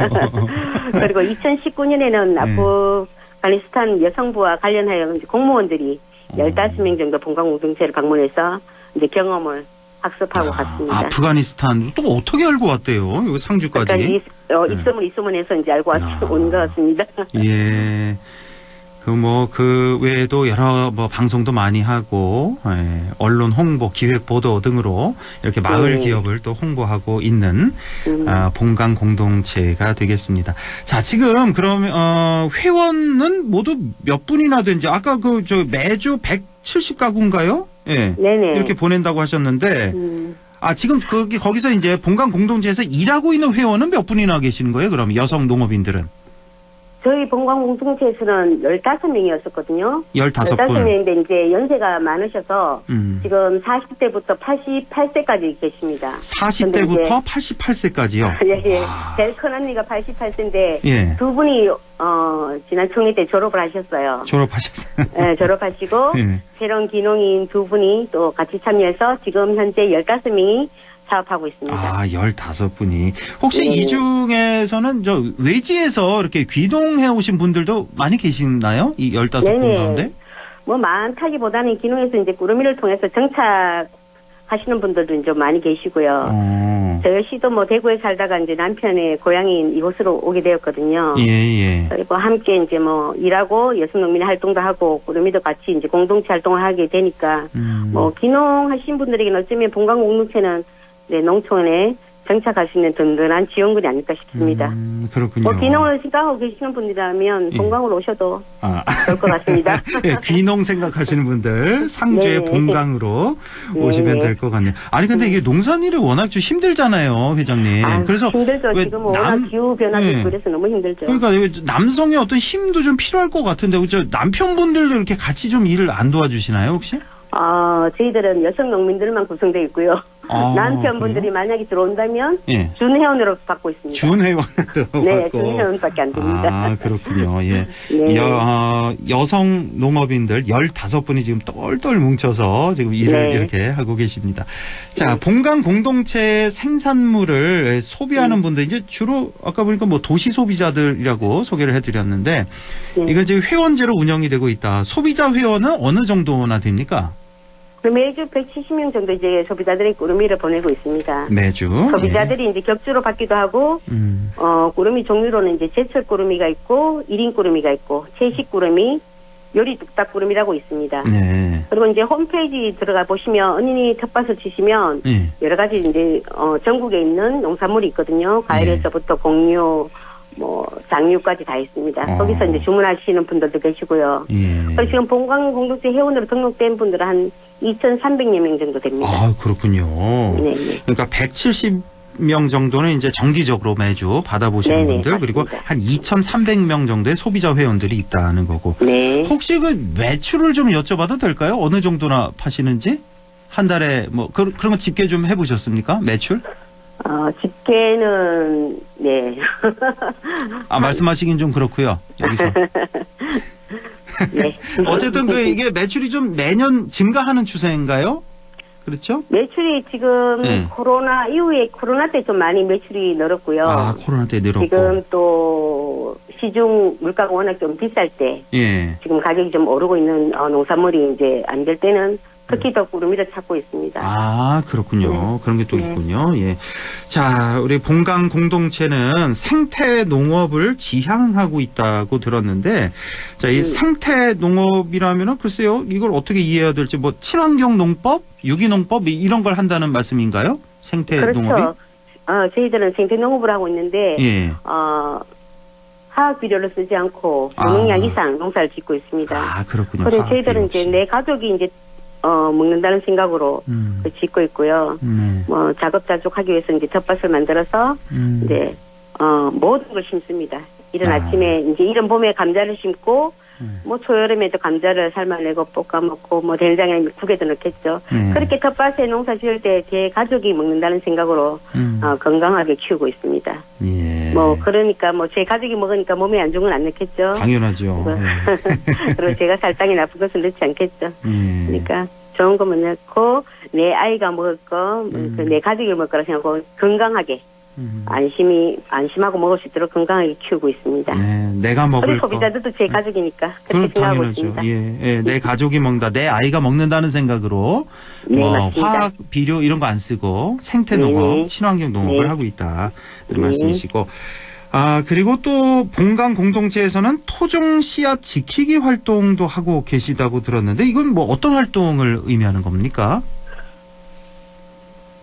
그리고 2019년에는 아프가니스탄 여성부와 관련하여 공무원들이 15명 정도 본관공동체를 방문해서 이제 경험을 학습하고 갔습니다. 아프가니스탄 또 어떻게 알고 왔대요? 이거 상주까지. 입소문에서 이제 알고 온 것 같습니다. 예. 그 외에도 여러 방송도 많이 하고, 언론 홍보, 기획 보도 등으로 이렇게 마을 기업을 또 홍보하고 있는, 본강 공동체가 되겠습니다. 자, 지금 그러면, 회원은 모두 몇 분이나 된지, 아까 매주 170가구인가요? 예. 네네. 이렇게 보낸다고 하셨는데, 지금 거기서 이제 본강 공동체에서 일하고 있는 회원은 몇 분이나 계시는 거예요? 그럼 여성 농업인들은? 저희 본관공동체에서는 15명이었었거든요. 15분. 15명인데 이제 연세가 많으셔서 지금 40대부터 88세까지 계십니다. 40대부터 88세까지요? 예. 제일 큰 언니가 88세인데 예. 두 분이 지난 총회 때 졸업을 하셨어요. 졸업하셨어요? 네, 졸업하시고 예. 새로운 기농인 두 분이 또 같이 참여해서 지금 현재 15명이 사업하고 있습니다. 15분이. 혹시 이 중에서는 외지에서 이렇게 귀농해 오신 분들도 많이 계시나요? 이 15분 가운데? 뭐 많다기보다는 귀농에서 이제 꾸러미를 통해서 정착하시는 분들도 이제 많이 계시고요. 저희 씨도 뭐 대구에 살다가 이제 남편의 고향인 이곳으로 오게 되었거든요. 예. 그리고 함께 이제 뭐 일하고 여성농민 활동도 하고 꾸러미도 같이 이제 공동체 활동을 하게 되니까 뭐 귀농하신 분들에게는 어쩌면 본관 공동체는 농촌에 정착할 수 있는 든든한 지원군이 아닐까 싶습니다. 그렇군요. 뭐 귀농을 생각하고 계시는 분이라면 본강으로 오셔도 좋을 것 같습니다. 예, 귀농 생각하시는 분들 상주의 본강으로 오시면 될 것 같네요. 아니 근데 이게 농산일이 워낙 좀 힘들잖아요, 회장님. 그래서 힘들죠. 지금 워낙 기후 변화도 있고 그래서 너무 힘들죠. 그러니까 남성의 어떤 힘도 좀 필요할 것 같은데 남편분들도 이렇게 같이 좀 일을 안 도와주시나요, 혹시? 저희들은 여성 농민들만 구성되어 있고요. 남편분들이 만약에 들어온다면 준회원으로 받고 있습니다. 준회원으로 네, 받고. 준회원밖에 안 됩니다. 그렇군요. 예. 네. 여성 농업인들 15분이 지금 똘똘 뭉쳐서 지금 일을 이렇게 하고 계십니다. 자, 본강 공동체 생산물을 소비하는 분들 이제 주로 아까 보니까 뭐 도시 소비자들이라고 소개를 해드렸는데 이거 이제 회원제로 운영이 되고 있다. 소비자 회원은 어느 정도나 됩니까? 매주 170명 정도 이제 소비자들이 꾸러미를 보내고 있습니다. 매주. 소비자들이 이제 격주로 받기도 하고, 꾸러미 종류로는 이제 제철 꾸러미가 있고, 1인 꾸러미가 있고, 채식 꾸러미, 요리 뚝딱 꾸러미라고 있습니다. 네. 그리고 이제 홈페이지 들어가 보시면, 언니 텃밭을 치시면, 여러 가지 이제, 전국에 있는 농산물이 있거든요. 과일에서부터 공유, 장류까지 다 있습니다. 거기서 이제 주문하시는 분들도 계시고요. 그리고 지금 본강 공동체 회원으로 등록된 분들은 한 2,300여 명 정도 됩니다. 그렇군요. 네. 그러니까 170명 정도는 이제 정기적으로 매주 받아보시는 분들, 그리고 한 2,300명 정도의 소비자 회원들이 있다는 거고. 네. 혹시 그 매출을 좀 여쭤봐도 될까요? 어느 정도나 파시는지? 한 달에 그런 거 집계 좀 해보셨습니까? 매출? 집계는 네. 말씀하시긴 좀 그렇고요. 여기서. 네. 어쨌든 이게 매출이 좀 매년 증가하는 추세인가요? 그렇죠? 매출이 지금 코로나 이후에 코로나 때 좀 많이 매출이 늘었고요. 코로나 때 늘었고. 지금 또 시중 물가가 워낙 좀 비쌀 때 지금 가격이 좀 오르고 있는 농산물이 이제 안 될 때는 특히 더 꾸러미를 찾고 있습니다. 그렇군요. 그런 게 또 있군요. 예. 자, 우리 본강 공동체는 생태 농업을 지향하고 있다고 들었는데, 자, 이 생태 농업이라면은 글쎄요, 이걸 어떻게 이해해야 될지, 친환경 농법, 유기농법 이런 걸 한다는 말씀인가요? 생태 농업이? 저희들은 생태 농업을 하고 있는데, 화학 비료를 쓰지 않고 무농약 이상 농사를 짓고 있습니다. 그렇군요. 그래서 저희들은 이제 내 가족이 이제 먹는다는 생각으로 짓고 있고요. 자급자족하기 위해서 이제 텃밭을 만들어서 이제 모든 걸 심습니다. 이른 아침에 이제 이른 봄에 감자를 심고 뭐 초여름에도 감자를 삶아내고 볶아 먹고 뭐 된장에 국에도 넣겠죠. 그렇게 텃밭에 농사 지을 때 제 가족이 먹는다는 생각으로 건강하게 키우고 있습니다. 예. 뭐 그러니까 뭐 제 가족이 먹으니까 몸에 안 좋은 건 안 넣겠죠. 당연하죠. 예. 그리고 제가 살당이 나쁜 것을 넣지 않겠죠. 그러니까 좋은 것만 넣고 내 아이가 먹을 거, 내 가족이 먹을 거라 생각하고 건강하게 안심하고 먹을 수 있도록 건강하게 키우고 있습니다. 네, 내가 먹을 거. 소비자들도 제 가족이니까 그렇게 생각하고 당연하죠. 있습니다. 예, 예, 내 가족이 먹는다, 내 아이가 먹는다는 생각으로 네, 맞습니다. 화학 비료 이런 거 안 쓰고 생태 농업, 친환경 농업을 하고 있다 이런 말씀이시고. 그리고 또 본강 공동체에서는 토종 씨앗 지키기 활동도 하고 계시다고 들었는데 이건 뭐 어떤 활동을 의미하는 겁니까?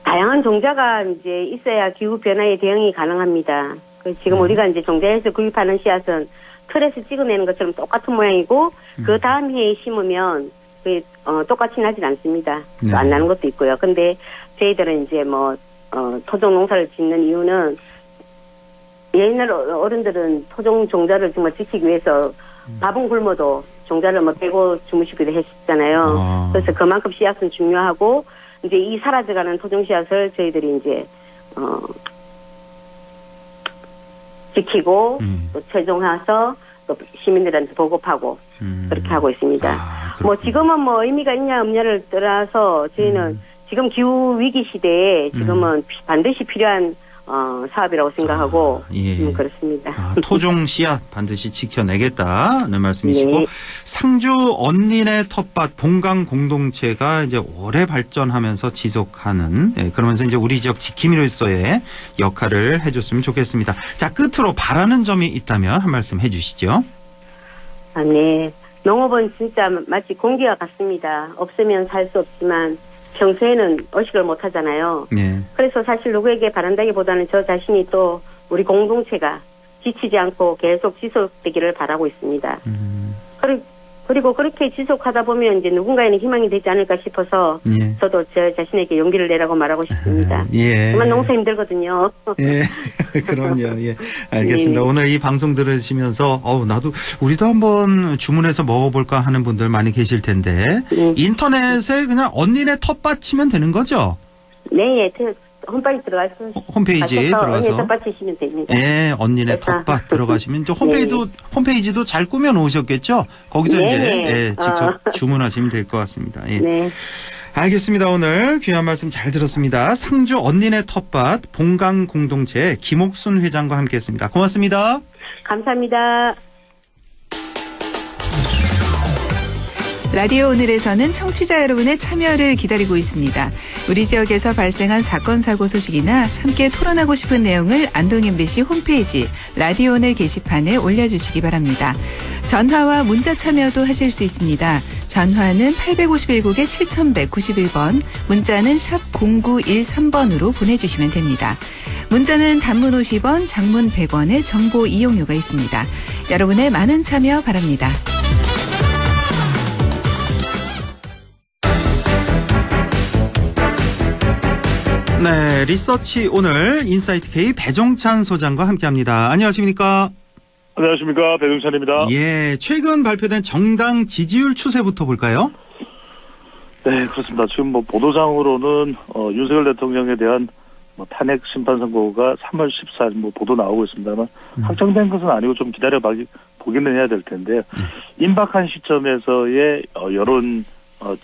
다양한 종자가 이제 있어야 기후 변화에 대응이 가능합니다. 지금 우리가 이제 종자에서 구입하는 씨앗은 틀에서 찍어내는 것처럼 똑같은 모양이고 그 다음 해에 심으면 똑같이 나진 않습니다. 또 안 나는 것도 있고요. 근데 저희들은 이제 토종 농사를 짓는 이유는 옛날 어른들은 토종 종자를 정말 지키기 위해서 밥은 굶어도 종자를 빼고 주무시기도 했었잖아요. 그래서 그만큼 씨앗은 중요하고 이제 이 사라져가는 토종 씨앗을 저희들이 이제 지키고 또 최종해서 또 시민들한테 보급하고 그렇게 하고 있습니다. 뭐 지금은 뭐 의미가 있냐 없냐를 떠나서 저희는 지금 기후 위기 시대에 지금은 반드시 필요한 사업이라고 생각하고 그렇습니다. 토종 씨앗 반드시 지켜내겠다는 말씀이시고 네. 상주 언니네 텃밭 본강 공동체가 이제 오래 발전하면서 지속하는 그러면서 이제 우리 지역 지킴이로서의 역할을 해줬으면 좋겠습니다. 자, 끝으로 바라는 점이 있다면 한 말씀 해주시죠. 네. 농업은 진짜 마치 공기와 같습니다. 없으면 살 수 없지만 평소에는 의식을 못 하잖아요. 네. 그래서 사실 누구에게 바란다기보다는 저 자신이 또 우리 공동체가 지치지 않고 계속 지속되기를 바라고 있습니다. 그리고 그렇게 지속하다 보면 이제 누군가에는 희망이 되지 않을까 싶어서 저도 저 자신에게 용기를 내라고 말하고 싶습니다. 정말 농사 힘들거든요. 예, 그럼요. 예, 알겠습니다. 오늘 이 방송 들으시면서 우리도 한번 주문해서 먹어볼까 하는 분들 많이 계실 텐데 인터넷에 그냥 언니네 텃밭 치면 되는 거죠? 네, 홈페이지 들어가서 홈페이지에 들어가서 언니네 텃밭 치시면 됩니다. 네, 언니네 텃밭 들어가시면 또 홈페이지도 잘 꾸며 놓으셨겠죠? 거기서 이제 직접 주문하시면 될 것 같습니다. 예. 네. 알겠습니다. 오늘 귀한 말씀 잘 들었습니다. 상주 언니네 텃밭 본강 공동체 김옥순 회장과 함께했습니다. 고맙습니다. 감사합니다. 라디오 오늘에서는 청취자 여러분의 참여를 기다리고 있습니다. 우리 지역에서 발생한 사건 사고 소식이나 함께 토론하고 싶은 내용을 안동 MBC 홈페이지 라디오 오늘 게시판에 올려주시기 바랍니다. 전화와 문자 참여도 하실 수 있습니다. 전화는 851국에 7191번, 문자는 샵 0913번으로 보내주시면 됩니다. 문자는 단문 50원, 장문 100원의 정보 이용료가 있습니다. 여러분의 많은 참여 바랍니다. 네, 리서치 오늘 인사이트 K 배종찬 소장과 함께합니다. 안녕하십니까? 안녕하십니까, 배종찬입니다. 예, 최근 발표된 정당 지지율 추세부터 볼까요? 네, 그렇습니다. 지금 보도상으로는 윤석열 대통령에 대한 탄핵 심판 선고가 3월 14일 보도 나오고 있습니다만 확정된 것은 아니고 좀 보기는 해야 될 텐데 임박한 시점에서의 여론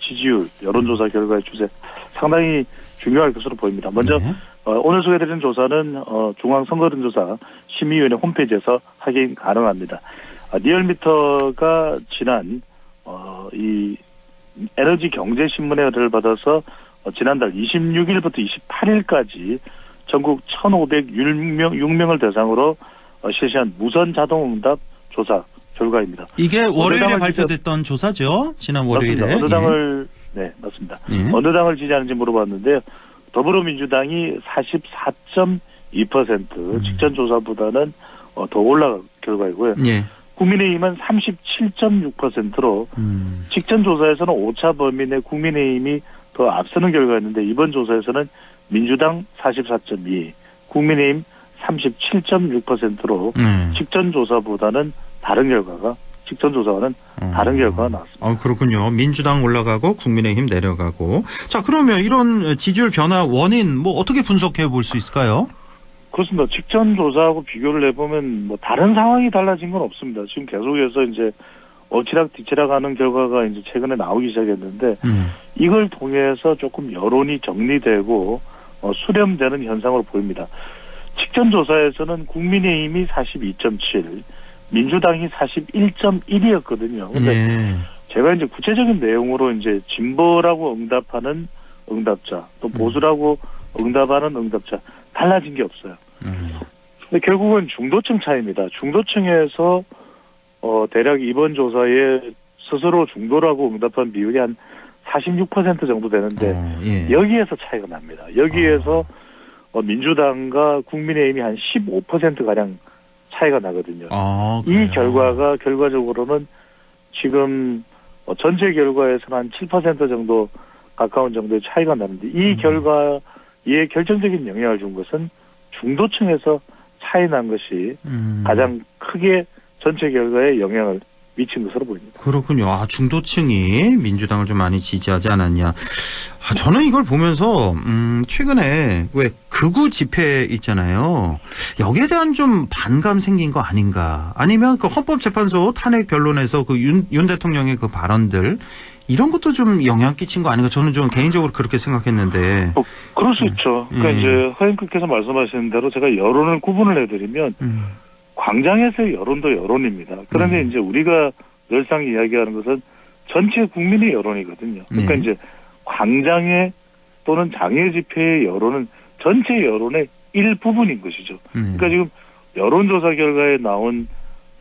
지지율, 여론조사 결과의 추세 상당히 중요할 것으로 보입니다. 먼저 오늘 소개드린 조사는 중앙선거론조사 심의위원회 홈페이지에서 확인 가능합니다. 리얼미터가 지난 이 에너지 경제신문의 의뢰를 받아서 지난달 26일부터 28일까지 전국 1,506명을 대상으로 실시한 무선 자동응답 조사 결과입니다. 이게 월요일에 발표됐던 조사죠? 지난 월요일에. 맞습니다. 어느 당을 네, 맞습니다. 어느 당을 지지하는지 물어봤는데요. 더불어민주당이 44.2% 직전 조사보다는 더 올라간 결과이고요. 국민의힘은 37.6%로 직전 조사에서는 오차 범위 내 국민의힘이 더 앞서는 결과였는데 이번 조사에서는 민주당 44.2, 국민의힘 37.6%로 직전 조사보다는 다른 결과가 직전 조사와는 다른 결과가 나왔습니다. 그렇군요. 민주당 올라가고 국민의힘 내려가고. 자, 그러면 이런 지지율 변화 원인 뭐 어떻게 분석해 볼 수 있을까요? 그렇습니다. 직전 조사하고 비교를 해보면 뭐 다른 상황이 달라진 건 없습니다. 지금 계속해서 이제 엎치락 뒤치락 하는 결과가 이제 최근에 나오기 시작했는데 이걸 통해서 조금 여론이 정리되고 수렴되는 현상으로 보입니다. 직전 조사에서는 국민의힘이 42.7, 민주당이 41.1이었거든요. 근데 제가 이제 구체적인 내용으로 이제 진보라고 응답하는 응답자, 또 보수라고 응답하는 응답자 달라진 게 없어요. 근데 결국은 중도층 차이입니다. 중도층에서 대략 이번 조사에 스스로 중도라고 응답한 비율이 한 46% 정도 되는데 여기에서 차이가 납니다. 여기에서 민주당과 국민의힘이 한 15%가량 차이가 나거든요. 이 결과가 결과적으로는 지금 전체 결과에서는 한 7% 정도 가까운 정도의 차이가 나는데 이 결과에 결정적인 영향을 준 것은 중도층에서 차이 난 것이 가장 크게 전체 결과에 영향을 미친 것으로 보입니다. 그렇군요. 중도층이 민주당을 좀 많이 지지하지 않았냐. 저는 이걸 보면서 최근에 왜 극우 집회 있잖아요. 여기에 대한 좀 반감 생긴 거 아닌가. 아니면 그 헌법재판소 탄핵 변론에서 그 윤 대통령의 그 발언들 이런 것도 좀 영향 끼친 거 아닌가. 저는 좀 개인적으로 그렇게 생각했는데. 그럴 수 있죠. 그러니까 이제 허영크께서 말씀하시는 대로 제가 여론을 구분을 해드리면 광장에서의 여론도 여론입니다. 그런데 이제 우리가 늘상 이야기하는 것은 전체 국민의 여론이거든요. 그러니까 이제 광장의 또는 장애 집회의 여론은 전체 여론의 일부분인 것이죠. 그러니까 지금 여론조사 결과에 나온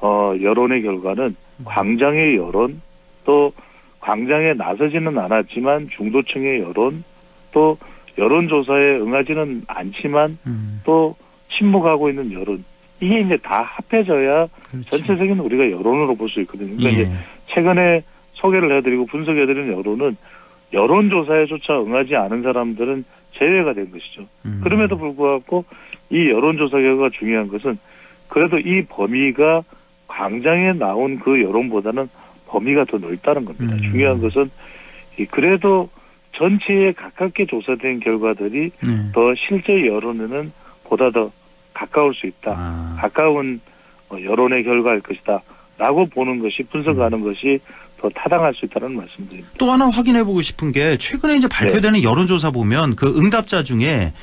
여론의 결과는 광장의 여론, 또 광장에 나서지는 않았지만 중도층의 여론, 또 여론조사에 응하지는 않지만 또 침묵하고 있는 여론, 이게 이제 다 합해져야 전체적인 우리가 여론으로 볼 수 있거든요. 그러니까 이제 최근에 소개를 해드리고 분석해드리는 여론은 여론조사에조차 응하지 않은 사람들은 제외가 된 것이죠. 그럼에도 불구하고 이 여론조사 결과가 중요한 것은 그래도 이 범위가 광장에 나온 그 여론보다는 범위가 더 넓다는 겁니다. 중요한 것은 그래도 전체에 가깝게 조사된 결과들이 더 실제 여론에는 보다 더 가까울 수 있다. 가까운 여론의 결과일 것이다. 라고 보는 것이 분석하는 것이 더 타당할 수 있다는 말씀드립니다. 또 하나 확인해보고 싶은 게 최근에 이제 발표되는 여론조사 보면 그 응답자 중에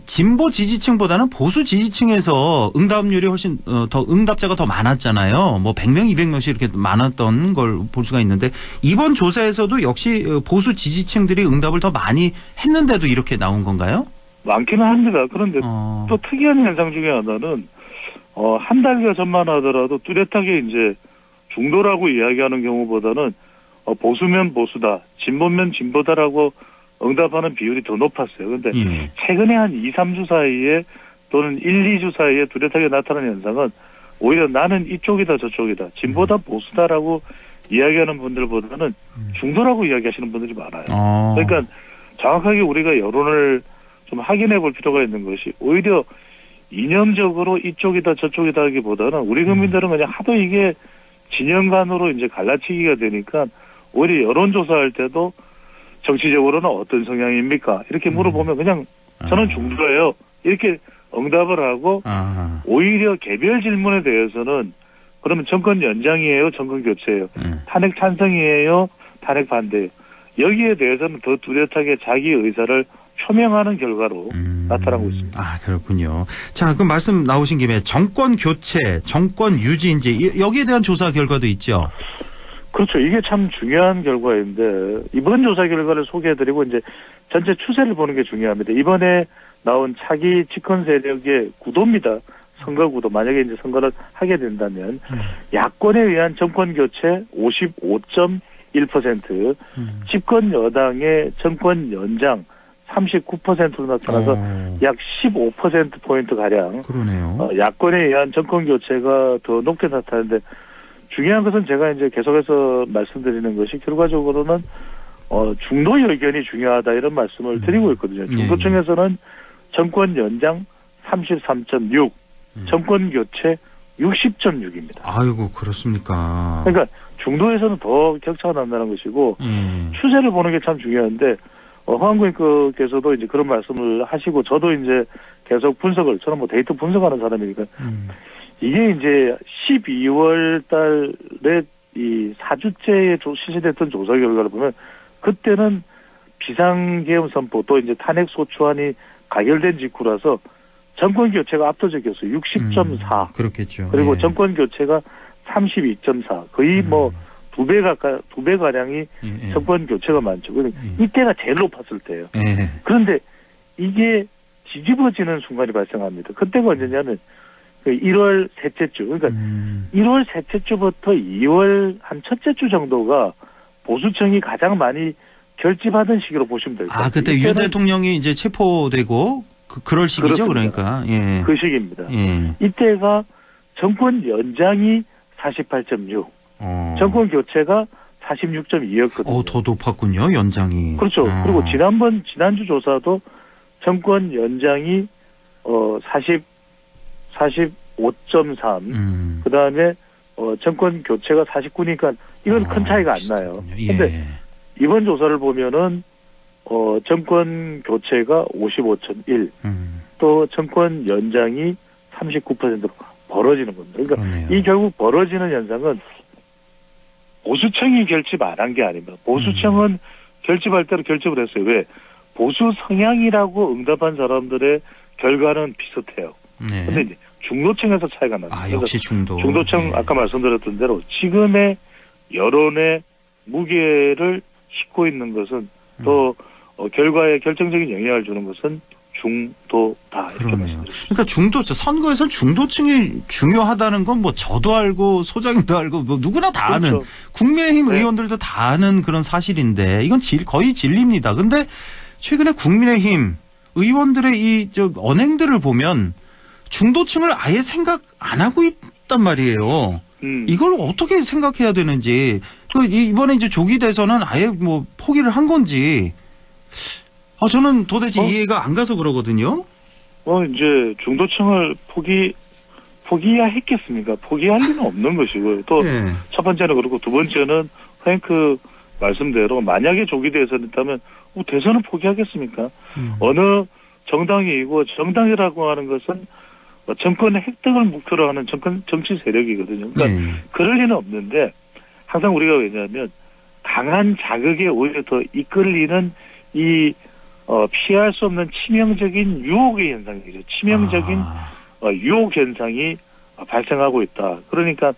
진보 지지층보다는 보수 지지층에서 응답률이 훨씬 더 응답자가 더 많았잖아요. 뭐 100명, 200명씩 이렇게 많았던 걸 볼 수가 있는데 이번 조사에서도 역시 보수 지지층들이 응답을 더 많이 했는데도 이렇게 나온 건가요? 많기는 합니다. 그런데 또 특이한 현상 중에 하나는 한 달여 전만 하더라도 뚜렷하게 이제 중도라고 이야기하는 경우보다는 보수면 보수다, 진보면 진보다라고 응답하는 비율이 더 높았어요. 그런데 최근에 한 2, 3주 사이에 또는 1, 2주 사이에 뚜렷하게 나타나는 현상은 오히려 나는 이쪽이다 저쪽이다, 진보다 보수다라고 이야기하는 분들보다는 중도라고 이야기하시는 분들이 많아요. 그러니까 정확하게 우리가 여론을 좀 확인해 볼 필요가 있는 것이 오히려 이념적으로 이쪽이다 저쪽이다 하기보다는 우리 국민들은 그냥 하도 이게 진영 간으로 이제 갈라치기가 되니까 오히려 여론조사할 때도 정치적으로는 어떤 성향입니까? 이렇게 물어보면 그냥 저는 중도예요. 이렇게 응답을 하고 오히려 개별 질문에 대해서는 그러면 정권 연장이에요? 정권 교체예요? 탄핵 찬성이에요? 탄핵 반대예요? 여기에 대해서는 더 뚜렷하게 자기 의사를 표명하는 결과로 나타나고 있습니다. 그렇군요. 자, 그럼 말씀 나오신 김에 정권 교체, 정권 유지인지 여기에 대한 조사 결과도 있죠? 그렇죠. 이게 참 중요한 결과인데 이번 조사 결과를 소개해드리고 이제 전체 추세를 보는 게 중요합니다. 이번에 나온 차기 집권 세력의 구도입니다. 선거 구도. 만약에 이제 선거를 하게 된다면 야권에 의한 정권 교체 55.1%, 집권 여당의 정권 연장 39%로 나타나서 약 15%포인트 가량 그러네요. 야권에 의한 정권 교체가 더 높게 나타나는데 중요한 것은 제가 이제 계속해서 말씀드리는 것이 결과적으로는 중도의 의견이 중요하다 이런 말씀을 드리고 있거든요. 중도층에서는 정권 연장 33.6, 정권 교체 60.6입니다. 아이고, 그렇습니까? 그러니까 중도에서는 더 격차가 난다는 것이고 추세를 보는 게 참 중요한데 허한구님께서도 이제 그런 말씀을 하시고 저도 이제 계속 분석을 저는 뭐 데이터 분석하는 사람이니까 이게 이제 12월 달에 이 4주째에 실시됐던 조사 결과를 보면 그때는 비상계엄 선포 또 이제 탄핵 소추안이 가결된 직후라서 정권 교체가 압도적이었어요. 60.4. 그렇겠죠. 그리고 예. 정권 교체가 32.4. 거의 뭐 두 배 가량이 정권 교체가 많죠. 이때가 제일 높았을 때예요. 그런데 이게 뒤집어지는 순간이 발생합니다. 그때가 언제냐면 1월 셋째 주. 그러니까 1월 셋째 주부터 2월 한 첫째 주 정도가 보수층이 가장 많이 결집하던 시기로 보시면 될 것 같아요. 그때 유 대통령이 이제 체포되고 그럴 시기죠, 그렇습니다. 그러니까. 예. 그 시기입니다. 이때가 정권 연장이 48.6, 정권 교체가 46.2였거든요. 더 높았군요, 연장이. 그렇죠. 그리고 지난주 조사도 정권 연장이 45.3, 그 다음에 정권 교체가 49니까 이건 큰 차이가 안 나요. 근데 이번 조사를 보면은 정권 교체가 55.1, 또 정권 연장이 39%로 벌어지는 겁니다. 그러니까 이 결국 벌어지는 현상은 보수층이 결집 안 한 게 아닙니다. 보수층은 결집할 대로 결집을 했어요. 왜? 보수 성향이라고 응답한 사람들의 결과는 비슷해요. 그런데 이제 중도층에서 차이가 납니다. 역시 중도층 아까 말씀드렸던 대로 지금의 여론의 무게를 싣고 있는 것은 또 결과에 결정적인 영향을 주는 것은 중도다. 이렇게 말씀드립니다. 그러니까 선거에서 중도층이 중요하다는 건 뭐 저도 알고 소장님도 알고 뭐 누구나 다 아는 국민의힘 의원들도 다 아는 그런 사실인데 이건 거의 진리입니다. 근데 최근에 국민의힘 의원들의 언행들을 보면 중도층을 아예 생각 안 하고 있단 말이에요. 이걸 어떻게 생각해야 되는지 이번에 이제 조기 대선은 아예 뭐 포기를 한 건지 저는 도대체 이해가 안 가서 그러거든요. 이제 중도층을 포기해야 했겠습니까? 포기할 리는 없는 것이고요. 또 첫 번째는 그렇고 두 번째는 프랭크 말씀대로 만약에 조기 대선이 있다면 대선은 포기하겠습니까? 어느 정당이고 정당이라고 하는 것은 정권의 획득을 목표로 하는 정치 세력이거든요. 그러니까 그럴 리는 없는데 항상 우리가 왜냐하면 강한 자극에 오히려 더 이끌리는 이 피할 수 없는 치명적인 유혹의 현상이죠. 치명적인 유혹 현상이 발생하고 있다. 그러니까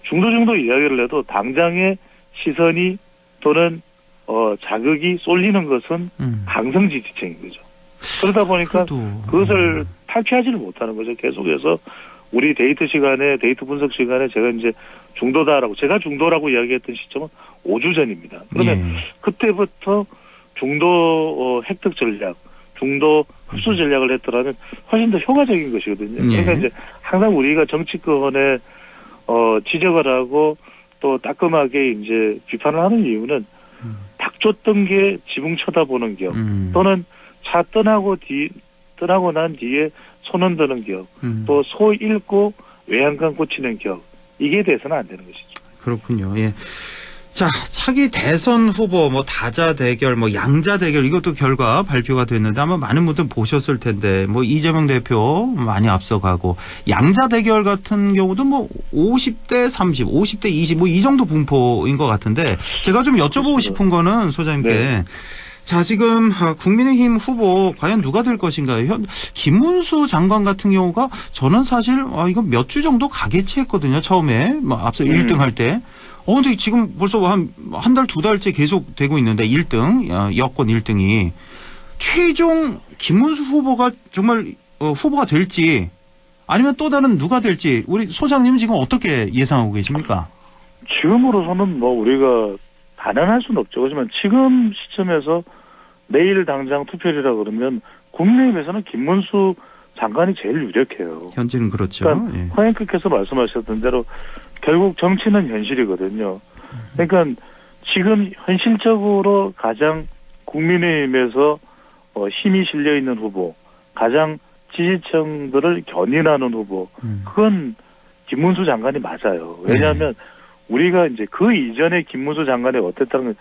중도 이야기를 해도 당장의 시선이 또는 자극이 쏠리는 것은 강성 지지층인 거죠. 그러다 보니까 그것을 탈피하지를 못하는 거죠. 계속해서 우리 데이터 분석 시간에 제가 이제 제가 중도라고 이야기했던 시점은 5주 전입니다. 그러면 그때부터 중도 획득 전략, 중도 흡수 전략을 했더라면 훨씬 더 효과적인 것이거든요. 그러니까 이제 항상 우리가 정치권에 지적을 하고 또 따끔하게 이제 비판을 하는 이유는 닥쳤던 게 지붕 쳐다보는 격, 또는 차 떠나고 난 뒤에 손 흔드는 격, 또 소 잃고 외양간 꽂히는 격, 이게 돼서는 안 되는 것이죠. 그렇군요. 예. 자, 차기 대선 후보 다자 대결, 양자 대결 이것도 결과 발표가 됐는데 아마 많은 분들 보셨을 텐데 이재명 대표 많이 앞서가고 양자 대결 같은 경우도 50대 30, 50대 20 이 정도 분포인 것 같은데 제가 좀 여쭤보고 싶은 거는 소장님께 자, 지금 국민의힘 후보 과연 누가 될 것인가요? 김문수 장관 같은 경우가 저는 사실 이거 몇 주 정도 가겠지 했거든요. 처음에 앞서 1등 할 때. 근데 지금 벌써 한 달, 두 달째 계속 되고 있는데 1등, 여권 1등이. 최종 김문수 후보가 정말 후보가 될지 아니면 또 다른 누가 될지 우리 소장님은 지금 어떻게 예상하고 계십니까? 지금으로서는 우리가 단언할 수는 없죠. 하지만 지금 시점에서 내일 당장 투표일이라 그러면 국민의힘에서는 김문수 장관이 제일 유력해요. 현재는 그렇죠. 그러니까 허영크께서 말씀하셨던 대로 결국 정치는 현실이거든요. 그러니까 지금 현실적으로 가장 국민의힘에서 힘이 실려 있는 후보, 가장 지지층들을 견인하는 후보, 그건 김문수 장관이 맞아요. 왜냐하면 우리가 이제 그 이전에 김문수 장관이 어땠다는 건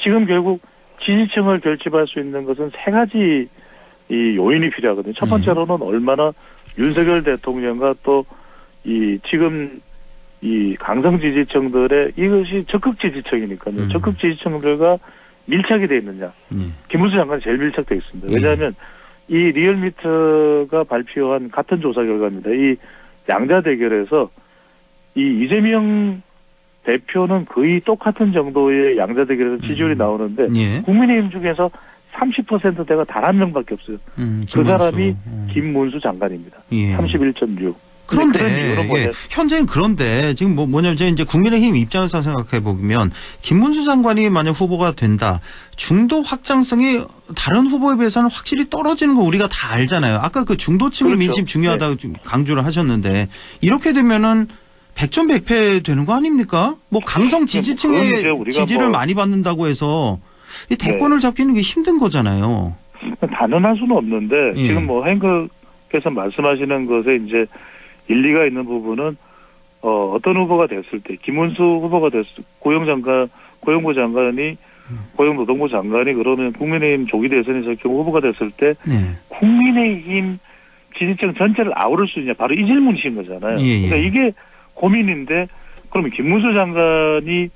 지금 결국 지지층을 결집할 수 있는 것은 세 가지 이 요인이 필요하거든요. 첫 번째로는 얼마나 윤석열 대통령과 또 이 지금 이 강성 지지층들의 이것이 적극 지지층이니까요. 적극 지지층들과 밀착이 돼 있느냐. 김문수 장관이 제일 밀착돼 있습니다. 왜냐하면 이 리얼미터가 발표한 같은 조사 결과입니다. 이 양자 대결에서 이 이재명 대표는 거의 똑같은 정도의 양자 대결에서 지지율이 나오는데 국민의힘 중에서 30%대가 단 한 명밖에 없어요. 그 사람이 김문수 장관입니다. 31.6. 그런데 현재는 그런데 지금 뭐냐면 이제 국민의힘 입장에서 생각해 보면 김문수 장관이 만약 후보가 된다. 중도 확장성이 다른 후보에 비해서는 확실히 떨어지는 거 우리가 다 알잖아요. 아까 그 중도층의 민심 중요하다고 강조를 하셨는데 이렇게 되면은 백전백패 되는 거 아닙니까? 뭐 강성 지지층의 지지를 많이 받는다고 해서 이 대권을 잡기는 게 힘든 거잖아요. 단언할 수는 없는데 지금 뭐 행크께서 말씀하시는 것에 이제 일리가 있는 부분은 어떤 후보가 됐을 때 김문수 후보가 고용부 장관이 고용노동부 장관이 그러면 국민의힘 조기 대선에서 경우 후보가 됐을 때 국민의힘 지지층 전체를 아우를 수 있냐 바로 이 질문이신 거잖아요. 그러니까 이게 고민인데 그러면 김문수 장관이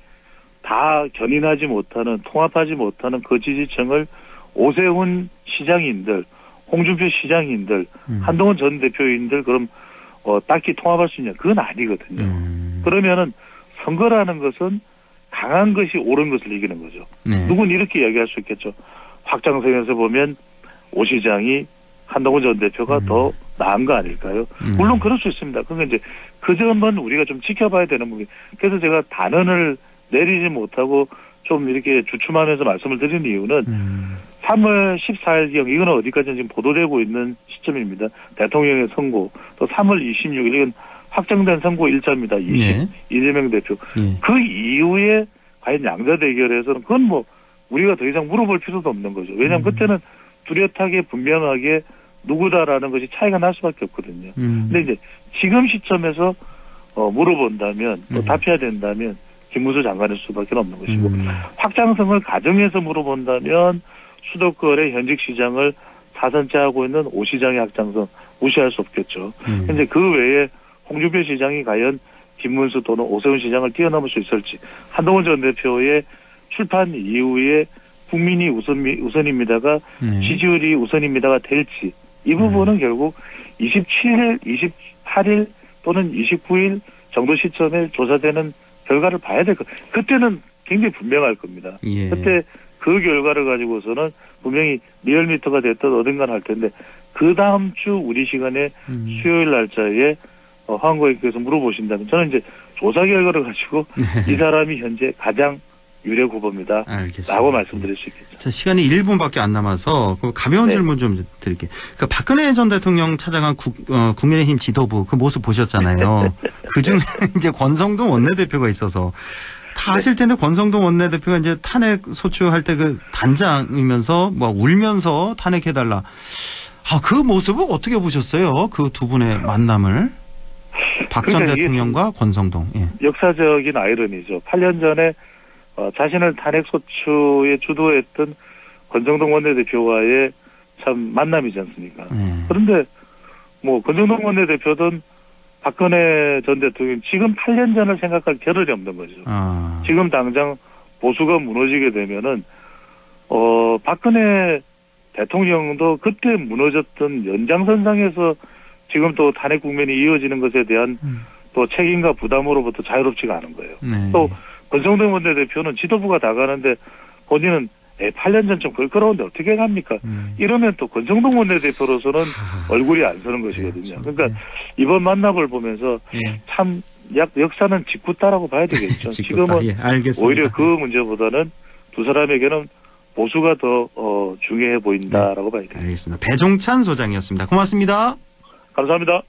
다 견인하지 못하는 통합하지 못하는 그 지지층을 오세훈 시장인들, 홍준표 시장인들, 한동훈 전 대표인들 그럼 딱히 통합할 수 있냐? 그건 아니거든요. 그러면은 선거라는 것은 강한 것이 옳은 것을 이기는 거죠. 누군 이렇게 이야기할 수 있겠죠. 확장성에서 보면 오 시장이 한동훈 전 대표가 더 나은 거 아닐까요? 물론 그럴 수 있습니다. 그러니까 이제 그 점은 우리가 좀 지켜봐야 되는 부분. 그래서 제가 단언을 내리지 못하고 좀 이렇게 주춤하면서 말씀을 드린 이유는 3월 14일경 이거는 어디까지 지금 보도되고 있는 시점입니다. 대통령의 선고 또 3월 26일 이건 확정된 선고 일자입니다. 이재명 대표. 그 이후에 과연 양자 대결에서는 그건 뭐 우리가 더 이상 물어볼 필요도 없는 거죠. 왜냐하면 그때는 뚜렷하게 분명하게 누구다라는 것이 차이가 날 수밖에 없거든요. 근데 이제 지금 시점에서 물어본다면 또 답해야 된다면 김문수 장관일 수밖에 없는 것이고 확장성을 가정해서 물어본다면 수도권의 현직 시장을 4선째 하고 있는 오 시장의 확장성 무시할 수 없겠죠. 근데 그 외에 홍준표 시장이 과연 김문수 또는 오세훈 시장을 뛰어넘을 수 있을지 한동훈 전 대표의 출판 이후에 국민이 우선입니다가 지지율이 우선입니다가 될지 이 부분은 결국 27일, 28일 또는 29일 정도 시점에 조사되는 결과를 봐야 될 것. 그때는 굉장히 분명할 겁니다. 그때 그 결과를 가지고서는 분명히 리얼미터가 됐든 어딘가는 할 텐데 그 다음 주 우리 시간에 수요일 날짜에 황교안께서 물어보신다면 저는 이제 조사 결과를 가지고 이 사람이 현재 가장 유력 후보입니다. 알겠습니다. 라고 말씀드릴 수 있겠죠. 자, 시간이 1분밖에 안 남아서 가벼운 질문 좀 드릴게요. 그러니까 박근혜 전 대통령 찾아간 국민의힘 지도부 그 모습 보셨잖아요. 그중에 이제 권성동 원내대표가 있어서 다 아실 텐데 권성동 원내대표가 이제 탄핵 소추할 때 그 단장이면서 뭐 울면서 탄핵해달라. 그 모습을 어떻게 보셨어요? 그 두 분의 만남을. 박 전 대통령과 권성동. 역사적인 아이러니죠. 8년 전에 자신을 탄핵 소추에 주도했던 권성동 원내대표와의 참 만남이지 않습니까? 그런데 뭐 권성동 원내대표든 박근혜 전 대통령 지금 8년 전을 생각할 겨를이 없는 거죠. 지금 당장 보수가 무너지게 되면은 박근혜 대통령도 그때 무너졌던 연장선상에서 지금 또 탄핵 국면이 이어지는 것에 대한 또 책임과 부담으로부터 자유롭지가 않은 거예요. 또 권성동 원내대표는 지도부가 다 가는데 본인은 8년 전 좀 걸걸어운데 어떻게 갑니까? 이러면 또 권성동 원내대표로서는 얼굴이 안 서는 것이거든요. 그러니까 이번 만남을 보면서 참 역사는 직구따라고 봐야 되겠죠. 지금은 오히려 그 문제보다는 두 사람에게는 보수가 더 중요해 보인다라고 봐야 되겠습니다. 알겠습니다. 배종찬 소장이었습니다. 고맙습니다. 감사합니다.